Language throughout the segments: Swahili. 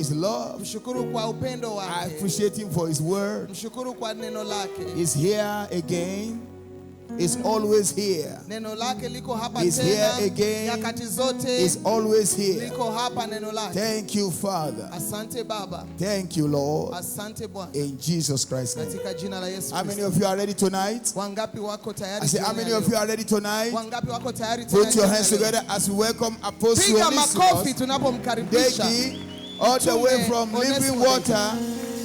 his love. Mshukuru kwa upendo wake. I appreciate him for his word. Mshukuru kwa neno lake. He's here again. He's always here. Neno lake liko hapa He's tena. here again. Nyakati zote. He's always here. Liko hapa neno lake. Thank you, Father. Asante Baba. Thank you, Lord. Asante Bwana. In Jesus Christ's name. Katika jina la Yesu. How many of you are ready tonight? Wangapi wako tayari? I say, how many of you are ready tonight? Wangapi wako tayari? Put your hands together as we welcome Apostle Piga makofi Onesimus tunapomkaribisha. Degi, all the way from Living Water,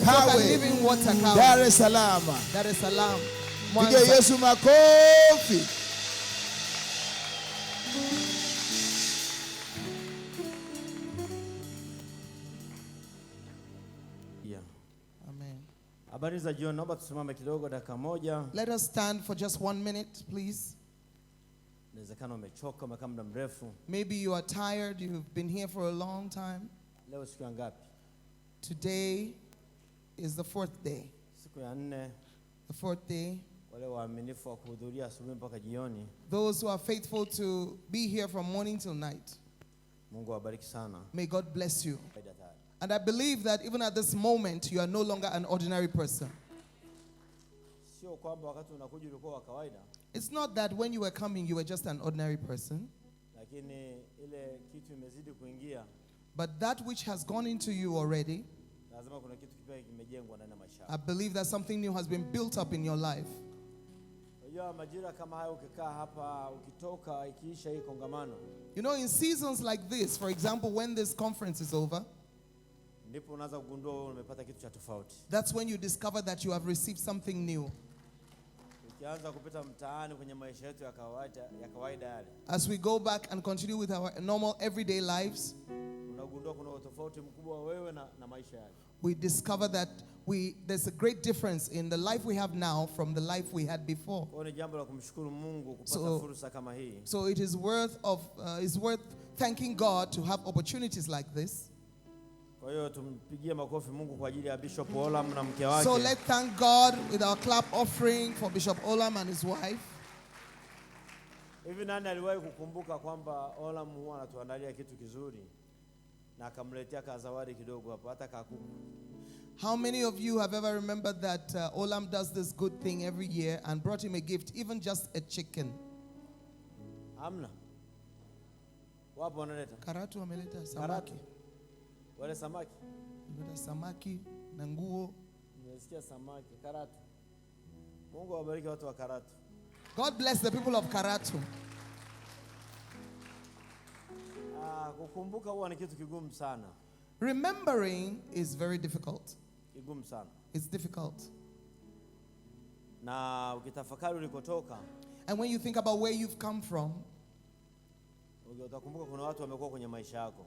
Kawe, Dar es Salaam. Dar es Salaam. Piga Yesu makofi. Amen. Habari za jioni, naomba tusimame kidogo dakika moja. Let us stand for just 1 minute, please. Inawezekana umechoka, umekaa muda mrefu. Maybe you are tired, you've been here for a long time. Leo siku ya ngapi? Today is the 4th day. Siku ya 4. The 4th day. Wale waaminifu wa kuhudhuria asubuhi mpaka jioni. Those who are faithful to be here from morning till night. Mungu awabariki sana. May God bless you. And I believe that even at this moment, you are no longer an ordinary person. Sio kwamba wakati unakuja ulikuwa wa kawaida. It's not that when you were coming, you were just an ordinary person. Lakini ile kitu imezidi kuingia. But that which has gone into you already, Lazima kuna kitu kipya kimejengwa ndani ya maisha yako. I believe that something new has been built up in your life. Unajua majira kama hayo ukikaa hapa ukitoka ikiisha hii kongamano. You know, in seasons like this, for example, when this conference is over, Ndipo unaanza kugundua wewe umepata kitu cha tofauti. that's when you discover that you have received something new. Ukianza kupita mtaani kwenye maisha yetu ya kawaida yale. As we go back and continue with our normal everyday lives, Unagundua kuna tofauti mkubwa wewe na maisha yale. we discover that there's a great difference in the life we have now from the life we had before. Kwa ni jambo la kumshukuru Mungu kupata fursa kama hii. So it is worth thanking God to have opportunities like this. Kwa hiyo tumpigie makofi Mungu kwa ajili ya Bishop Olam na mke wake. So let's thank God with our clap offering for Bishop Olam and his wife. Hivi nani aliwahi kukumbuka kwamba Olam huwa anatuandalia kitu kizuri na akamletea kazawadi kidogo hapo hata kakuku? How many of you have ever remembered that Olam does this good thing every year and brought him a gift, even just a chicken? Hamna. Wapo wanaleta? Karatu ameleta samaki. Wale samaki? Ameleta samaki na nguo. Nimesikia samaki, Karatu. Mungu awabariki watu wa Karatu. God bless the people of Karatu. Kukumbuka huwa ni kitu kigumu sana. Remembering is very difficult. Kigumu sana. It's difficult. Na ukitafakari ulikotoka, and when you think about where you've come from, utakumbuka kuna watu wamekuwa kwenye maisha yako.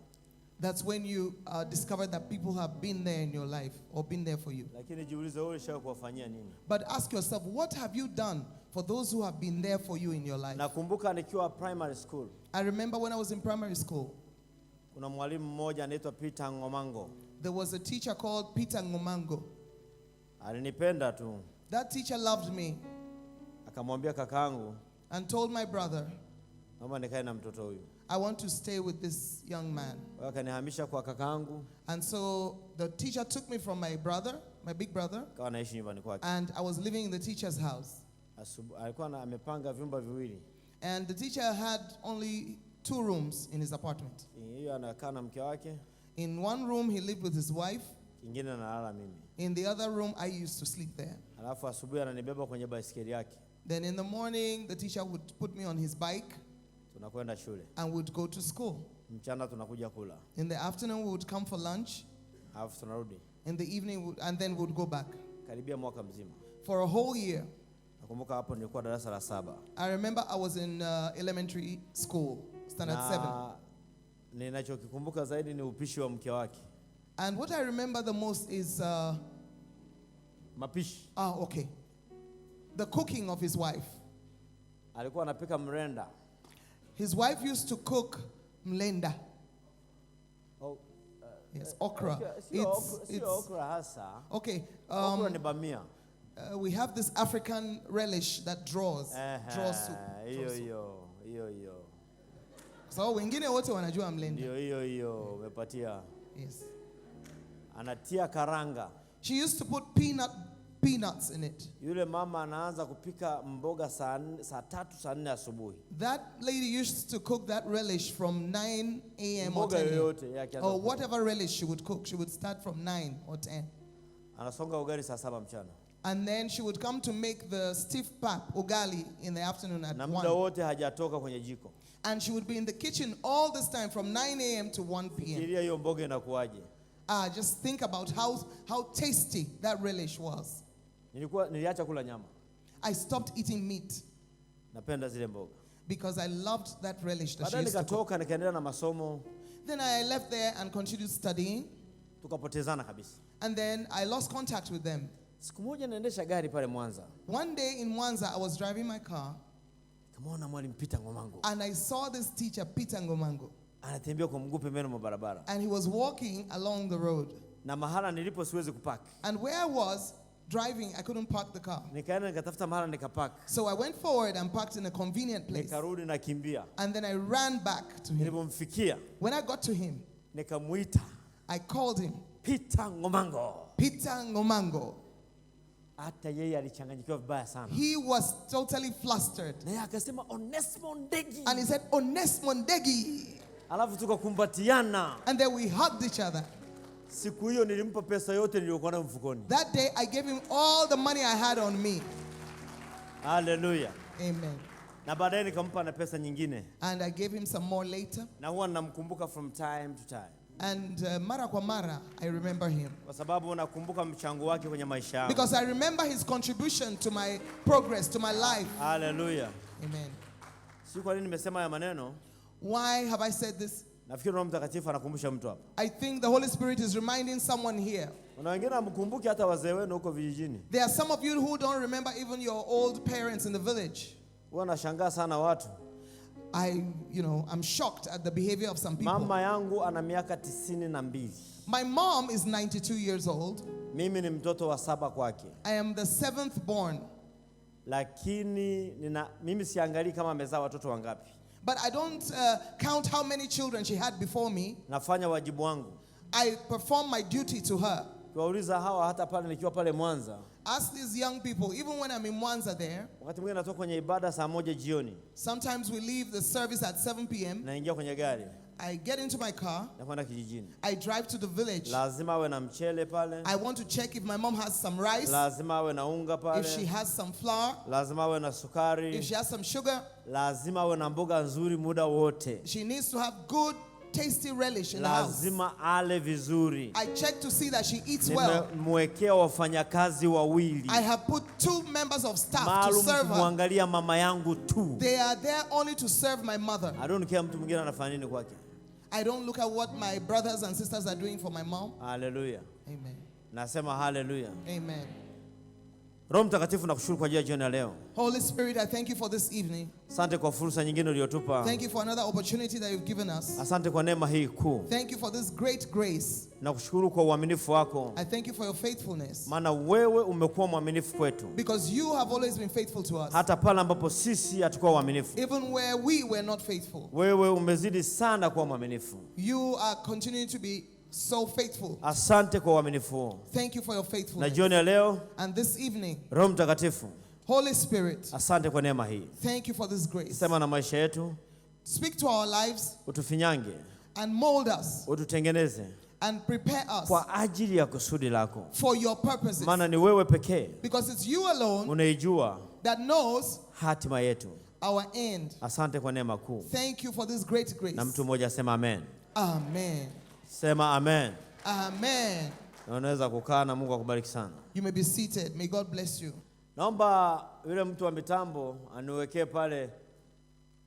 That's when you discover that people have been there in your life or been there for you. Lakini jiulize wewe ulishawahi kuwafanyia nini? But ask yourself, what have you done for those who have been there for you in your life? Nakumbuka nikiwa primary school. I remember when I was in primary school. Kuna mwalimu mmoja anaitwa Peter Ngomango. There was a teacher called Peter Ngomango. Alinipenda tu. That teacher loved me. Akamwambia kakangu and told my brother, naomba nikae na mtoto huyu. I want to stay with this young man. Akanihamisha kwa kakangu. And so the teacher took me from my brother, my big brother, kawa naishi nyumbani kwake. and I was living in the teacher's house. Alikuwa amepanga vyumba viwili. And the teacher had only 2 rooms in his apartment. Hiyo anakaa na mke wake. In one room he lived with his wife. Kingine nalala mimi. In the other room I used to sleep there. Alafu asubuhi ananibeba kwenye baisikeli yake. Then in the morning the teacher would put me on his bike. Tunakwenda shule. And would go to school. Mchana tunakuja kula. In the afternoon we would come for lunch. Alafu tunarudi. In the evening and then we would go back. Karibia mwaka mzima. For a whole year. Nakumbuka hapo nilikuwa darasa la 7. I remember I was in elementary school, standard 7. Ninachokikumbuka zaidi ni upishi wa mke wake. And what I remember the most is mapishi. Okay. The cooking of his wife. Alikuwa anapika mrenda. His wife used to cook mlenda. Yes, okra. It's okra hasa. Okay. Okra ni bamia. We have this African relish that draws soup. Hiyo. So wengine wote wanajua mlenda. Hiyo umepatia. Yes. anatia karanga. She used to put peanuts in it. Yule mama anaanza kupika mboga saa 3 saa 4 asubuhi. That lady used to cook that relish from 9 a.m. or 10 a.m. or whatever relish she would cook. She would start from 9 or 10. Anasonga ugali saa 7 mchana. And then she would come to make the stiff pap ugali in the afternoon at 1. Na muda wote hajatoka kwenye jiko. And she would be in the kitchen all this time from 9 a.m. to 1 p.m. Fikiria hiyo mboga inakuaje. Just think about how tasty that relish was. Niliacha kula nyama. I stopped eating meat. Napenda zile mboga. Because I loved that relish that she Baadaye used to cook. nikatoka nikaendelea na masomo. Then I left there and continued studying. Tukapotezana kabisa. And then I lost contact with them. Siku moja naendesha gari pale Mwanza. One day in Mwanza, I was driving my car. Kamaona mwalimu Peter Ngomango. And I saw this teacher, Peter Ngomango. Anatembea kwa mguu pembeni mwa barabara. And he was walking along the road. Na mahala nilipo siwezi kupark. And where I was driving, I couldn't park the car. Nikaenda nikatafuta mahala nikapark. So I went forward and parked in a convenient place. Nikarudi nakimbia. And then I ran back to him. Nilipomfikia, When I got to him, nikamuita, I called him, Peter Ngomango. Peter Ngomango. Hata yeye alichanganyikiwa vibaya sana. He was totally flustered. Na yeye akasema Onesmo Ndegi. And he said, Onesmo Ndegi. Alafu tukakumbatiana. And then we hugged each other. Siku hiyo nilimpa pesa yote niliyokuwa nayo mfukoni. That day I gave him all the money I had on me. Hallelujah. Amen. Na baadaye nikampa na pesa nyingine. And I gave him some more later. Na huwa namkumbuka from time to time. And mara kwa mara, I remember him. Kwa sababu nakumbuka mchango wake kwenye maisha yangu. Because I remember his contribution to my progress, to my life. Hallelujah. Amen. Si kwa nini nimesema haya maneno? Why have I said this? Nafikiri Roho Mtakatifu anakumbusha mtu hapa. I think the Holy Spirit is reminding someone here. Kuna wengine hamkumbuki hata wazee wenu huko vijijini. There are some of you who don't remember even your old parents in the village. Huwa nashangaa sana watu. I'm shocked at the behavior of some people. Mama yangu ana miaka 92. My mom is 92 years old. Mimi ni mtoto wa 7 kwake. I am the 7th born. Lakini mimi siangalii kama amezaa watoto wangapi. But I don't count how many children she had before me. Nafanya wajibu wangu. I perform my duty to her. Kuwauliza hawa hata pale nikiwa pale Mwanza. Ask these young people, even when I'm in Mwanza there. Wakati mwingine natoka kwenye ibada saa 1 jioni. Sometimes we leave the service at 7 p.m. Naingia kwenye gari. I get into my car. Na kwenda kijijini. I drive to the village. Lazima awe na mchele pale. I want to check if my mom has some rice. Lazima awe na unga pale. If she has some flour. Lazima awe na sukari. If she has some sugar. Lazima awe na mboga nzuri muda wote. She needs to have good, tasty relish in the house. Lazima ale vizuri. I check to see that she eats well. Nimemwekea wafanyakazi wawili. I have put 2 members of staff to serve her. Kumwangalia mama yangu tu. They are there only to serve my mother. I don't care mtu mwingine anafanya nini kwake. I don't look at what my brothers and sisters are doing for my mom. Hallelujah. Amen. Nasema hallelujah. Amen. Roho Mtakatifu nakushukuru kwa ajili ya jioni ya leo. Holy Spirit, I thank you for this evening. Asante kwa fursa nyingine uliyotupa. Thank you for another opportunity that you've given us. Asante kwa neema hii kuu. Thank you for this great grace. Nakushukuru kwa uaminifu wako. I thank you for your faithfulness. Maana wewe umekuwa mwaminifu kwetu. Because you have always been faithful to us. Hata pale ambapo sisi hatukuwa waaminifu. Even where we were not faithful. Wewe umezidi sana kuwa mwaminifu. You are continuing to be so faithful. Asante kwa uaminifu huo. Thank you for your Na faithfulness. jioni ya leo, And this evening, Roho Mtakatifu, Holy Spirit, asante kwa neema hii. thank you for this grace. Sema na maisha yetu, Speak to our lives utufinyange, and mold us ututengeneze and prepare us kwa ajili ya kusudi lako. for your purposes. Maana ni wewe pekee Because it's you alone unaijua that knows hatima yetu. our end. Asante kwa neema kuu. Thank you for this great grace. Na mtu mmoja asema amen. Amen. Sema amen. Amen. Na unaweza kukaa na Mungu akubariki sana. You may be seated. May God bless you. Naomba yule mtu wa mitambo aniwekee pale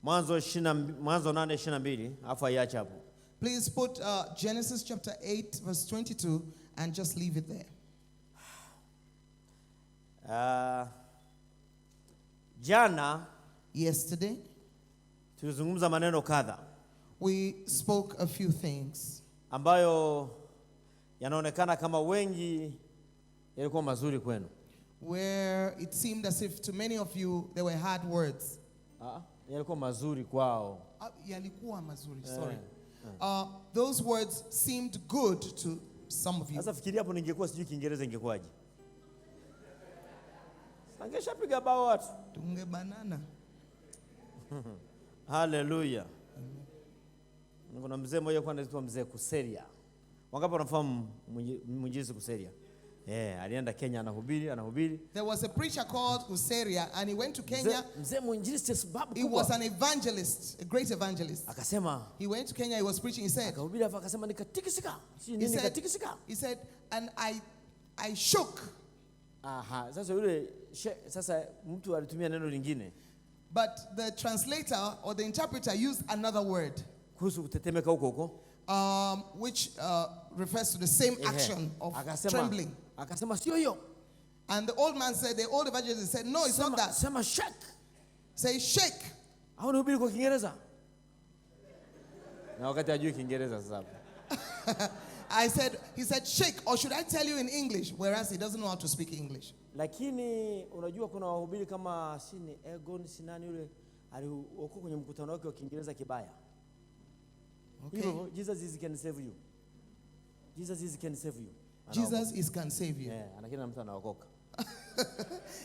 Mwanzo 8:22 afu aiache hapo. Please put Genesis chapter 8 verse 22 and just leave it there. Jana Yesterday, tulizungumza maneno kadha we spoke a few things ambayo yanaonekana kama wengi yalikuwa mazuri kwenu. where it seemed as if to many of you they were hard words. Yalikuwa mazuri kwao. Yalikuwa mazuri, sorry. Those words seemed good to some of you. Sasa fikiria hapo ningekuwa sijui Kiingereza ingekuwaje. Angeshapiga bao watu. Tunge banana. Hallelujah. Kuna mzee mmoja kwa anaitwa mzee Kuseria. Wangapi wanafahamu mwinjilisti Kuseria? Alienda Kenya anahubiri. There was a preacher called Kuseria and he went to Kenya. Mzee mwinjilisti sababu he was an evangelist, a great evangelist. Akasema he went to Kenya, he was preaching, he said, akahubiri hapo akasema nikatikisika. He said and I shook. Sasa mtu alitumia neno lingine. But the translator or the interpreter used another word. Kuhusu kutetemeka huko. Which refers to the same action of trembling. Akasema sio hiyo. And the old man said, the old evangelist said, no, it's not that. Sema shake. Say shake. Au nihubiri kwa Kiingereza? Na wakati ajui Kiingereza sasa. He said shake, or should I tell you in English? Whereas he doesn't know how to speak English. Lakini unajua kuna wahubiri kama sini Egon Sinani yule alikuwa kwenye mkutano wake wa Kiingereza kibaya. Okay. Jesus is can save you. Jesus is can save you. Jesus is can save you. Anakina mtu anaokoka.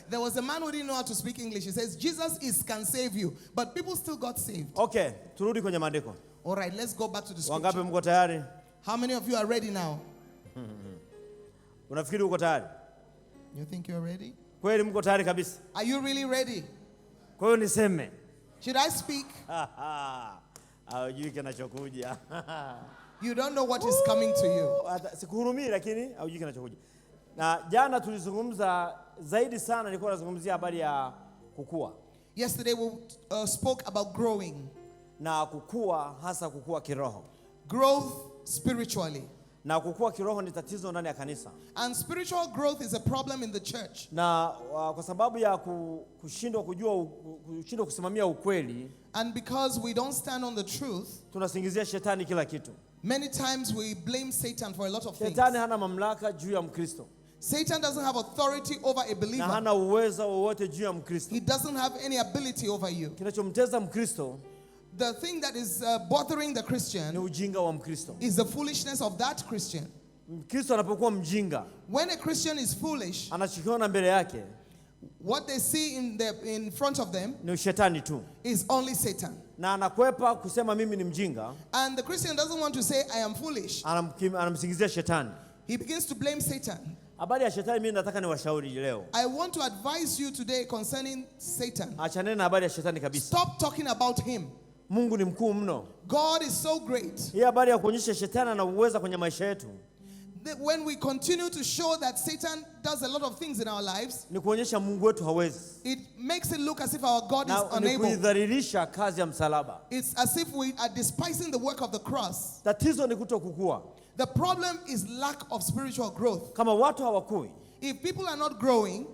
There was a man who didn't know how to speak English. He says Jesus is can save you, but people still got saved. Okay, turudi kwenye maandiko. All right, let's go back to the scripture. Wangapi mko tayari? How many of you are ready now? Unafikiri uko tayari? You think you're ready? Kweli mko tayari kabisa? Are you really ready? Kwa hiyo niseme. Should I speak? Haujui kinachokuja. You don't know what is coming to you. Sikuhurumii lakini haujui kinachokuja. Na jana tulizungumza zaidi sana, nilikuwa nazungumzia habari ya kukua. Yesterday we spoke about growing. Na kukua hasa kukua kiroho. Growth spiritually. Na kukua kiroho ni tatizo ndani ya kanisa. And spiritual growth is a problem in the church. Na kwa sababu ya kushindwa kusimamia ukweli. And because we don't stand on the truth, tunasingizia shetani kila kitu. Many times we blame Satan for a lot of things. Shetani hana mamlaka juu ya Mkristo. Satan doesn't have authority over a believer. Na hana uwezo wowote juu ya Mkristo. He doesn't have any ability over you. Kinachomteza Mkristo, the thing that is bothering the Christian, ni ujinga wa Mkristo. Is the foolishness of that Christian. Mkristo anapokuwa mjinga, when a Christian is foolish, anachokiona mbele yake, what they see in front of them, ni shetani tu, is only Satan. Na anakwepa kusema mimi ni mjinga. And the Christian doesn't want to say I am foolish. Anamsingizia shetani. He begins to blame Satan. Habari ya shetani mimi nataka niwashauri leo. I want to advise you today concerning Satan. Achaneni na habari ya shetani kabisa. Stop talking about him. Mungu ni mkuu mno. God is so great. Hii habari ya kuonyesha shetani anauweza kwenye maisha yetu, when we continue to show that Satan does a lot of things in our lives, ni kuonyesha Mungu wetu hawezi. It makes it look as if our God is unable. Ni kuidhalilisha kazi ya msalaba. It's as if we are despising the work of the cross. Tatizo ni kutokukua. The problem is lack of spiritual growth. Kama watu hawakui, if people are not growing,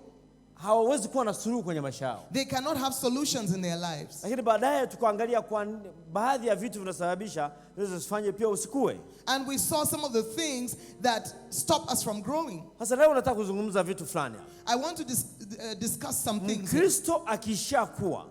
hawawezi kuwa na suluhu kwenye maisha yao. They cannot have solutions in their lives. Lakini baadaye tukaangalia kwa baadhi ya vitu vinasababisha usifanye pia usikue. And we saw some of the things that stop us from growing. Sasa leo nataka kuzungumza vitu fulani. I want to discuss some things. Kristo akishakuwa,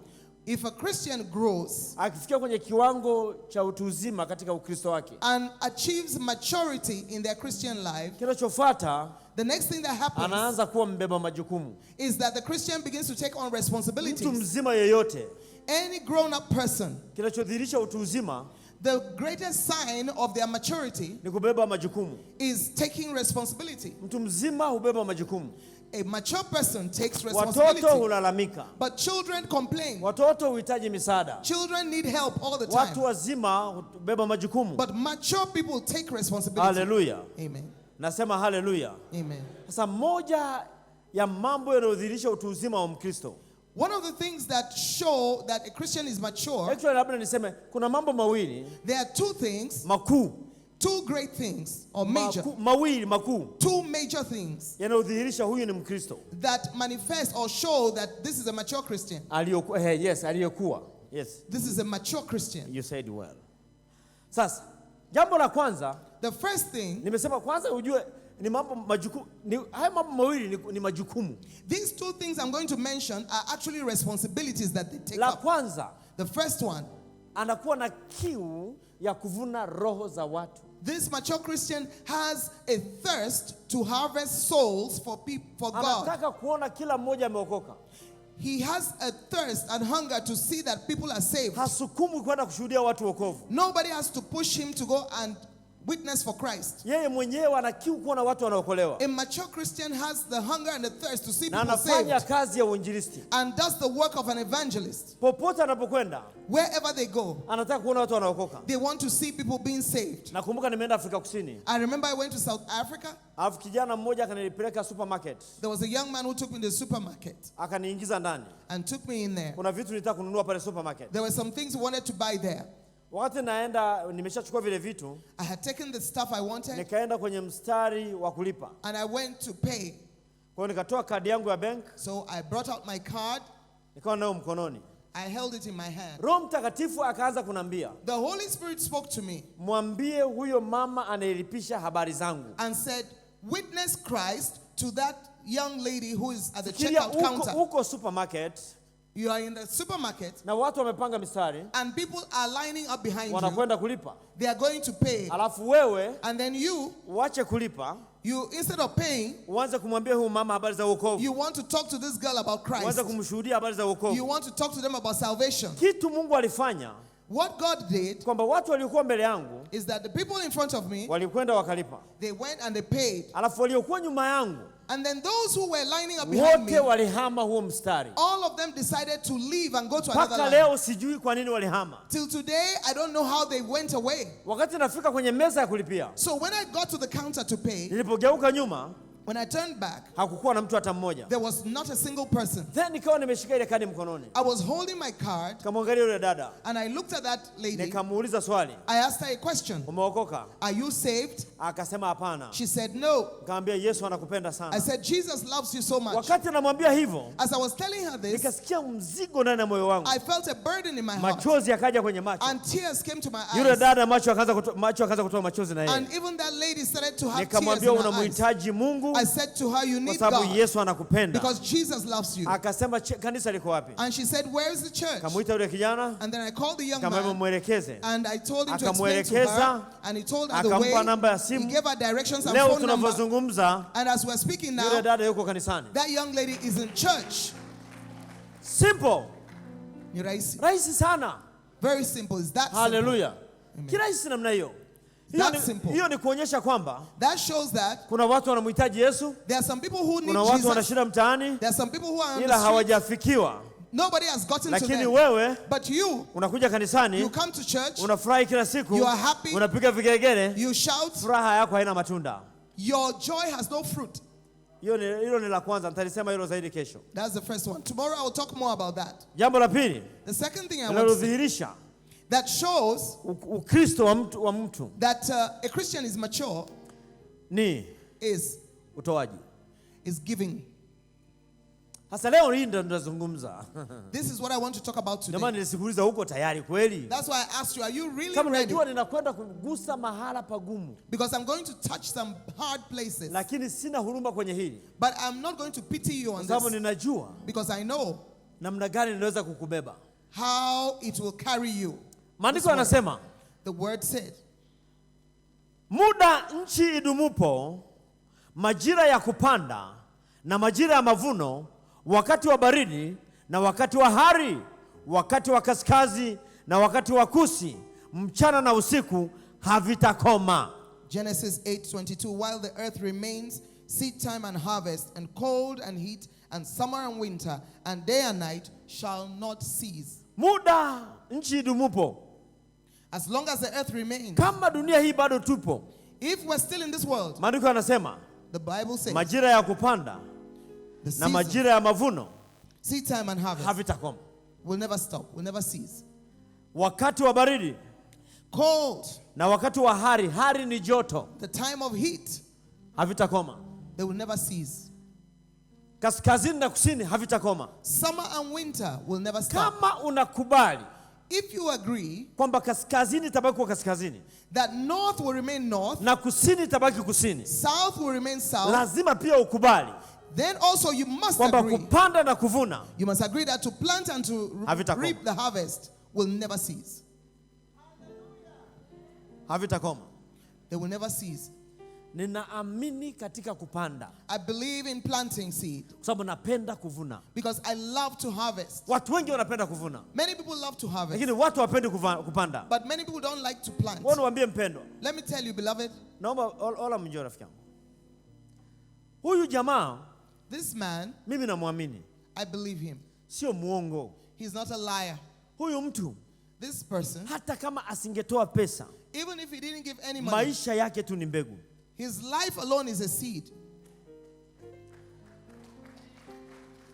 if a Christian grows, akifikia kwenye kiwango cha utu uzima katika Ukristo wake, and achieves maturity in their Christian life, kinachofuata, the next thing that happens, anaanza kuwa mbeba majukumu. Is that the Christian begins to take on responsibilities. Mtu mzima yeyote, any grown-up person, kinachodhihirisha utu uzima, the greatest sign of their maturity, ni kubeba majukumu, is taking responsibility. Mtu mzima hubeba majukumu. A mature person takes responsibility. Watoto hulalamika. But children complain. Watoto huhitaji misaada. Children need help all the time. Watu wazima hubeba majukumu. But mature people take responsibility. Hallelujah. Amen. Nasema hallelujah. Amen. Sasa moja ya mambo yanayodhihirisha utu uzima wa Mkristo, one of the things that show that a Christian is mature, actually labda niseme kuna mambo mawili, there are two things makuu, two great things, or major, mawili makuu, two major things yanayodhihirisha huyu ni Mkristo, that manifest or show that this is a mature Christian. Yes, aliyokuwa. Yes. This is a mature Christian. You said well. Sasa, jambo la kwanza, the first thing, nimesema kwanza ujue ni mambo majukumu, haya mambo mawili ni majukumu. These two things I'm going to mention are actually responsibilities that they take la up. Kwanza, the first one, anakuwa na kiu ya kuvuna roho za watu. This mature Christian has a thirst to harvest souls for God. Anataka kuona kila mmoja ameokoka. He has a thirst and hunger to see that people are saved. Hasukumwi kwenda kushuhudia watu wokovu. Nobody has to push him to go and witness for Christ. Yeye mwenyewe ana kiu kuona watu wanaokolewa. A mature Christian has the hunger and the thirst to see Na people anafanya saved. kazi ya uinjilisti. And does the work of an evangelist. Popote anapokwenda, Wherever they go, anataka kuona watu wanaokoka. they want to see people being saved. Nakumbuka nimeenda Afrika Kusini. I remember I went to South Africa. Alafu kijana mmoja akanipeleka supermarket. There was a young man who took me to the supermarket Akaniingiza ndani. and took me in there. Kuna vitu nilitaka kununua pale supermarket. There were some things we wanted to buy there. Wakati naenda nimeshachukua vile vitu, I had taken the stuff I wanted nikaenda kwenye mstari wa kulipa. and I went to pay. Kwa hiyo nikatoa kadi yangu ya bank, So I brought out my card. nikawa nayo mkononi. I held it in my hand. Roho Mtakatifu akaanza kunambia, The Holy Spirit spoke to me mwambie huyo mama anayelipisha habari zangu. and said, witness Christ to that young lady who is at the Fikiria checkout counter. uko supermarket You are in the supermarket na watu wamepanga mistari, and people are lining up behind you. wanakwenda kulipa. They are going to pay. Alafu wewe And then you, uache kulipa, instead of paying, uanze kumwambia huyu mama habari za wokovu. you want to talk to this girl about Christ. Uanze kumshuhudia habari za You wokovu. want to talk to them about salvation. Kitu Mungu alifanya What God did kwamba watu waliokuwa mbele yangu is that the people in front of me, walikwenda wakalipa. they went and they paid. Alafu waliokuwa nyuma yangu And then those who were lining up behind me, wote walihama huo mstari. all of them decided to leave and go to another Mpaka line. leo sijui kwa nini walihama. Till today, I don't know how they went away. Wakati nafika kwenye meza ya kulipia, So when I got to the counter to pay, nilipogeuka nyuma, when I turned back, hakukuwa na mtu hata mmoja. there was not a single person. Then nikawa nimeshika ile kadi mkononi. I was holding my card Nikamwangalia yule dada, and I looked at that lady. nikamuuliza swali, I asked her a question. umeokoka? Are you saved? Akasema hapana. She said no. Nikamwambia Yesu anakupenda I sana. said, Jesus loves you so much. Wakati namwambia hivyo, As I was telling her this, nikasikia mzigo ndani ya moyo wangu. I felt a burden in my heart. Machozi yakaja kwenye macho. And tears came to my Yule eyes. dada macho akaanza kutoa machozi na yeye. And even that lady started to have tears Nikamwambia in her eyes. unamhitaji Mungu I said to her, you kwa need sababu God Yesu anakupenda. because Jesus loves you. Akasema kanisa liko wapi? And she said, where is the church? Kamuita yule kijana, And then I called the young kamwambia man mwelekeze. and I told him to explain to her. Akamwelekeza, And he told her the akampa namba ya way. simu. He gave her directions and Leo phone number. tunavyozungumza, And as we're speaking yule now, dada yuko kanisani. that young lady is in church. Simple. Ni rahisi. Rahisi sana. Very simple. It's that simple. Hallelujah. Kirahisi namna hiyo. That simple. Hiyo ni kuonyesha kwamba That shows that kuna watu wanamhitaji Yesu, there are some people who need kuna watu Jesus. wanashinda mtaani There are some people who are on ila the street. hawajafikiwa. Nobody has gotten to Lakini them. wewe But you unakuja kanisani, come to church, unafurahi kila siku, You are happy. unapiga vigelegele, you shout, furaha yako haina matunda. your joy has no fruit. Hilo ni la kwanza, nitalisema hilo zaidi kesho. That's the first one. Tomorrow I will talk more about that. Jambo la pili The second thing I want to say, linalodhihirisha that shows Ukristo wa mtu that a Christian is mature ni is utoaji. giving. Hasa leo hii ndo tunazungumza. This is what I want to talk about Ndio today. maana nilisikuuliza huko tayari kweli? That's why I asked you, are you really Kama ready? unajua ninakwenda kugusa mahala pagumu, Because I'm going to touch some hard places. lakini sina huruma kwenye hili. But I'm not going to pity you Kwa on sababu this. ninajua Because I know namna gani ninaweza kukubeba. how it will carry you. Maandiko yanasema, The word said, muda nchi idumupo, majira ya kupanda na majira ya mavuno, wakati wa baridi na wakati wa hari, wakati wa kaskazi na wakati wa kusi, mchana na usiku havitakoma. Genesis 8:22, while the earth remains, seed time and harvest, and cold and heat, and summer and winter, and day and night shall not cease. Muda nchi idumupo. As long as the earth remains. Kama dunia hii bado tupo, If we're still in this world, maandiko yanasema the Bible says, majira ya kupanda the na season, majira ya mavuno seed time and harvest havitakoma. will never stop, will never cease. Wakati wa baridi Cold, na wakati wa hari, hari ni joto, the time of heat, havitakoma. they will never cease. Kaskazini na kusini havitakoma. Summer and winter will never stop. Kama unakubali If you agree kwamba kaskazini itabaki kwa kaskazini that north will remain north, na kusini itabaki kusini, south will remain south, lazima pia ukubali then also you must kwamba agree. kupanda na kuvuna You must agree that to plant and to Havitakoma. reap the harvest will never cease. havitakoma. They will never cease. Ninaamini katika kupanda. I believe in planting seed. Kwa sababu napenda kuvuna. Because I love to harvest. Watu wengi wanapenda kuvuna. Many people love to harvest. Lakini watu hawapendi kupanda. But many people don't like to plant. Wewe niwaambie mpendwa. Let me tell you, beloved. Naomba ola mjue rafiki yangu. Huyu jamaa, this man, mimi namwamini. I believe him. Sio muongo. He's not a liar. Huyu mtu, this person, hata kama asingetoa pesa, even if he didn't give any money, maisha yake tu ni mbegu. His life alone is a seed.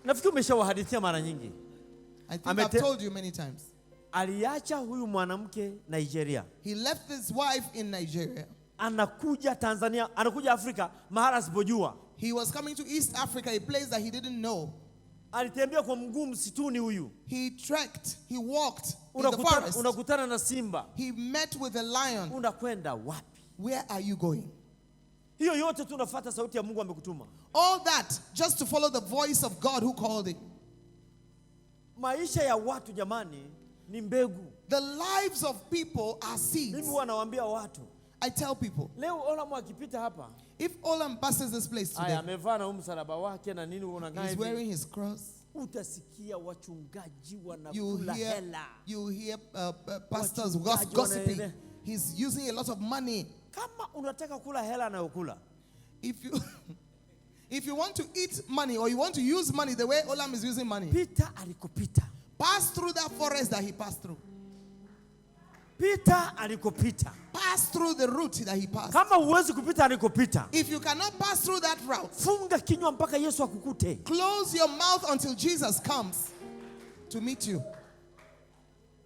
Nafikiri umeshawahadithia mara nyingi. I think I've told you many times. Aliacha huyu mwanamke Nigeria. He left his wife in Nigeria. Anakuja Tanzania, anakuja Afrika mahali asipojua. He was coming to East Africa, a place that he didn't know. Alitembea kwa mguu msituni huyu. He trekked, he walked in the forest. Unakutana na simba. He met with a lion. Unakwenda wapi? Where are you going? Hiyo yote tunafuata sauti ya Mungu amekutuma. All that just to follow the voice of God who called him. Maisha ya watu jamani ni mbegu. The lives of people are seeds. Mimi huwa nawaambia watu. I tell people. Leo Olam akipita hapa. If Olam passes this place today. Amevaa na msalaba wake na nini unakaa hivi. He's wearing his cross. Utasikia wachungaji wanakula hela. You hear pastors gossiping. He's using a lot of money. Kama unataka kula hela anayokula. If you want to eat money or you want to use money the way Olam is using money. Pita alikopita. Pass through that forest that he passed through. Pita alikopita. Pass through the route that he passed. Kama huwezi kupita alikopita. If you cannot pass through that route. Funga kinywa mpaka Yesu akukute. Close your mouth until Jesus comes to meet you.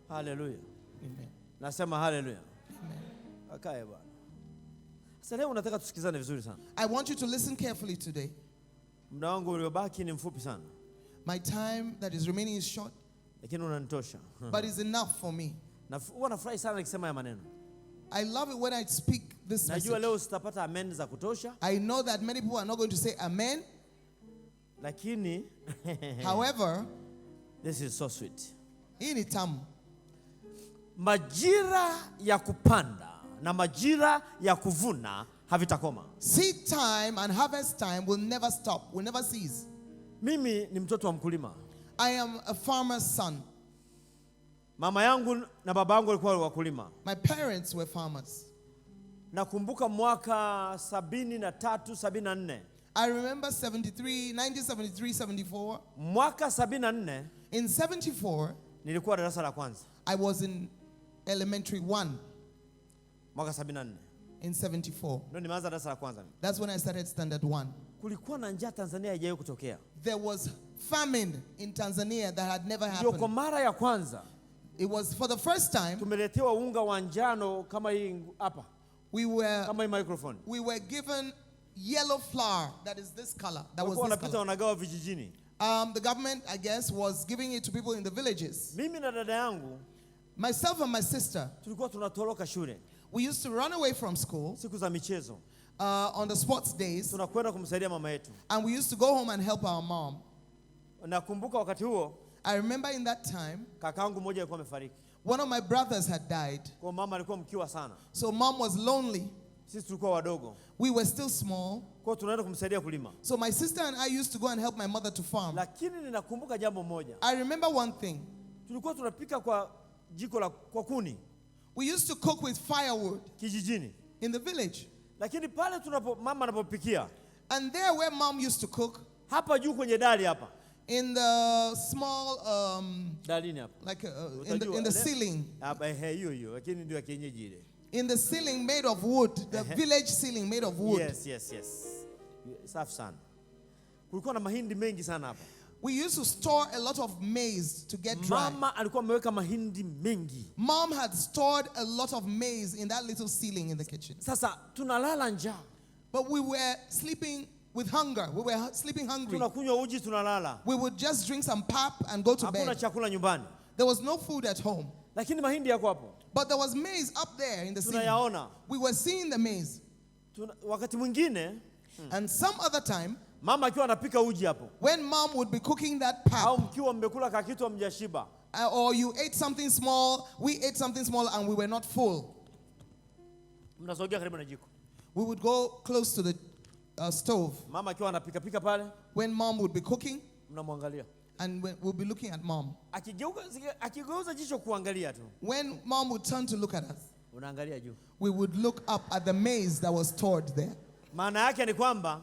Hallelujah. Amen. Nasema hallelujah. Amen. Akae bwana. Sasa leo unataka tusikizane vizuri sana. I want you to listen carefully today. Muda wangu uliobaki ni mfupi sana. My time that is remaining is short. Lakini unanitosha. But it's enough for me. Na huwa nafurahi sana nikisema ya maneno. I love it when I speak this message. Najua leo sitapata amen za kutosha. I know that many people are not going to say amen. Lakini however, this is so sweet. Hii ni tamu. Majira ya kupanda na majira ya kuvuna havitakoma. Seed time and harvest time will never stop, will never cease. Mimi ni mtoto wa mkulima. I am a farmer's son. Mama yangu na baba yangu walikuwa wakulima. My parents were farmers. Nakumbuka mwaka 73, 74. I remember 1973, 74. Mwaka 74. In 74, nilikuwa darasa la kwanza. I was in elementary 1. Mwaka 74. In 74. Ndio nimeanza darasa la kwanza. That's when I started standard 1. Kulikuwa na njaa Tanzania haijawahi kutokea. There was famine in Tanzania that had never happened. Ndio kwa mara ya kwanza. It was for the first time. Tumeletewa unga wa njano kama hii hapa. Kama hii microphone. We were given yellow flour that is this color. That was this wanapita wanagawa vijijini. The government, I guess, was giving it to people in the villages. Mimi na dada yangu, myself and my sister, tulikuwa tunatoroka shule. We used to run away from school. Siku za michezo. On the sports days. Tunakwenda kumsaidia mama yetu. And we used to go home and help our mom. Nakumbuka wakati huo. I remember in that time. Kakangu mmoja alikuwa amefariki. One of my brothers had died. Kwa mama alikuwa mkiwa sana. So mom was lonely. Sisi tulikuwa wadogo. We were still small. Kwa tunaenda kumsaidia kulima. So my sister and I used to go and help my mother to farm. Lakini ninakumbuka jambo moja. I remember one thing. Tulikuwa tunapika kwa jiko la kwa kuni. We used to cook with firewood. Kijijini. In the village. Lakini pale mama anapopikia. And there where mom used to cook. Hapa juu kwenye dari hapa. In the small dalini hapa. Like in the ceiling. Hapa hiyo lakini ndio ya kienyeji ile. In the ceiling made of wood, the village ceiling made of wood. Yes. Safi sana. Kulikuwa na mahindi mengi sana hapa. We used to store a lot of maize to get dry. Mama alikuwa ameweka mahindi mengi. Mom had stored a lot of maize in that little ceiling in the kitchen. Sasa tunalala njaa. But we were sleeping with hunger. We were sleeping hungry. Tunakunywa uji tunalala. We would just drink some pap and go to bed. Hakuna chakula nyumbani. There was no food at home. Lakini mahindi yako hapo. But there was maize up there in the ceiling. Tunayaona. We were seeing the maize. Wakati mwingine and some other time mama akiwa anapika uji hapo. When mom would be cooking that pap. Au mkiwa mmekula kakitu mjashiba. Or you ate something small, we ate something small and we were not full. Mnasogea karibu na jiko. We would go close to the stove. Mama akiwa anapika pika pale. When mom would be cooking, mnamwangalia. And we'll be looking at mom. Akigeuza jicho kuangalia tu. When mom would turn to look at us, unaangalia juu. We would look up at the maize that was stored there. Maana yake ni kwamba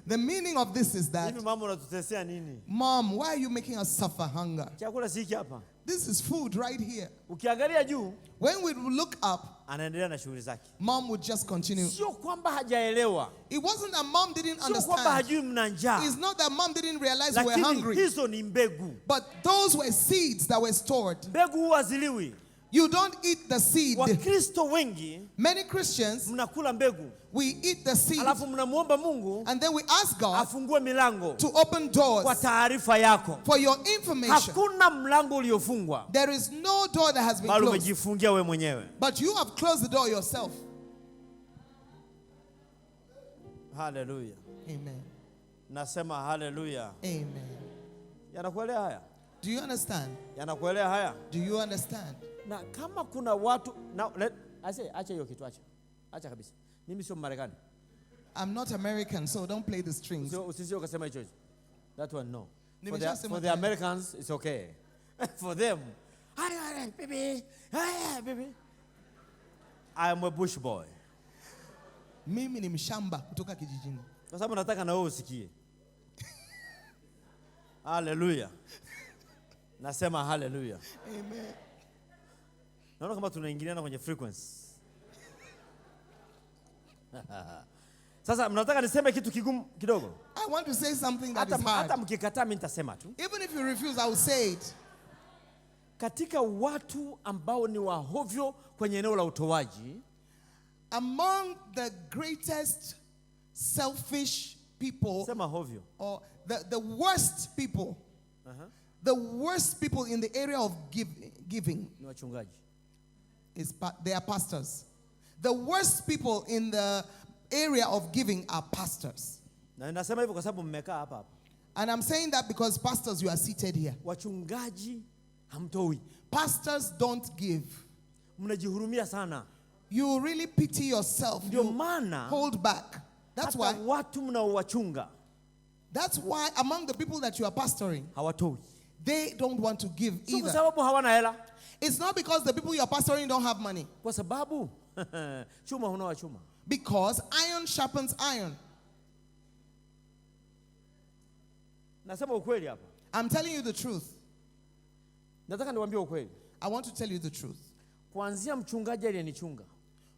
the meaning of this is that, hivi mama unatutesea nini? Mom, why are you making us suffer hunger? Chakula si hiki hapa. This is food right here. Ukiangalia juu, when we would look up, anaendelea na shughuli zake. Mom would just continue. Sio kwamba hajaelewa. It wasn't that mom didn't understand. Sio kwamba hajui mna njaa. It's not that mom didn't realize we were hungry. Hizo ni mbegu. But those were seeds that were stored. Mbegu huwa ziliwi. You don't eat the seed. Wakristo wengi, many Christians, mnakula mbegu. We eat the seed. Alafu mnamuomba Mungu, and then we ask God afungue milango to open doors. Kwa taarifa yako. For your information. Hakuna mlango uliofungwa. There is no door that has been closed. Bali umejifungia wewe mwenyewe. But you have closed the door yourself. Hallelujah. Amen. Nasema hallelujah. Amen. Yanakuelea haya? Do you understand? Yanakuelea haya? Do you understand? Na kama kuna watu now acha hiyo kitu acha kabisa. Mimi sio Marekani. I'm not American, so don't play the strings. Usisio ukasema hicho. That one no. For the Americans it's okay. For them, baby. I am a bush boy. Mimi ni mshamba kutoka kijijini. Kwa sababu nataka na wewe usikie. Hallelujah. Nasema hallelujah. Amen. Naona kama tunaingiliana kwenye frequency. Sasa mnataka niseme kitu kigumu kidogo? I want to say something that is hard. Hata mkikataa mimi nitasema tu. Even if you refuse, I will say it. Katika watu ambao ni wahovyo kwenye eneo la utoaji, among the greatest selfish people, sema hovyo, or the worst people, the worst people in the area of giving, ni wachungaji. They are pastors. The worst people in the area of giving are pastors. Na nasema hivyo kwa sababu mmekaa hapa hapa. And I'm saying that because pastors, you are seated here. Wachungaji hamtoi. Pastors don't give. Mnajihurumia sana. You really pity yourself. Ndio maana hold back. That's why watu mnaowachunga, that's why among the people that you are pastoring, hawatoi. They don't want to give either. Kwa sababu hawana hela. It's not because the people you are pastoring don't have money. Kwa sababu chuma hunoa chuma. Because iron sharpens iron. Nasema ukweli hapa. I'm telling you the truth. Nataka niwaambie ukweli. I want to tell you the truth. Kuanzia mchungaji aliyenichunga,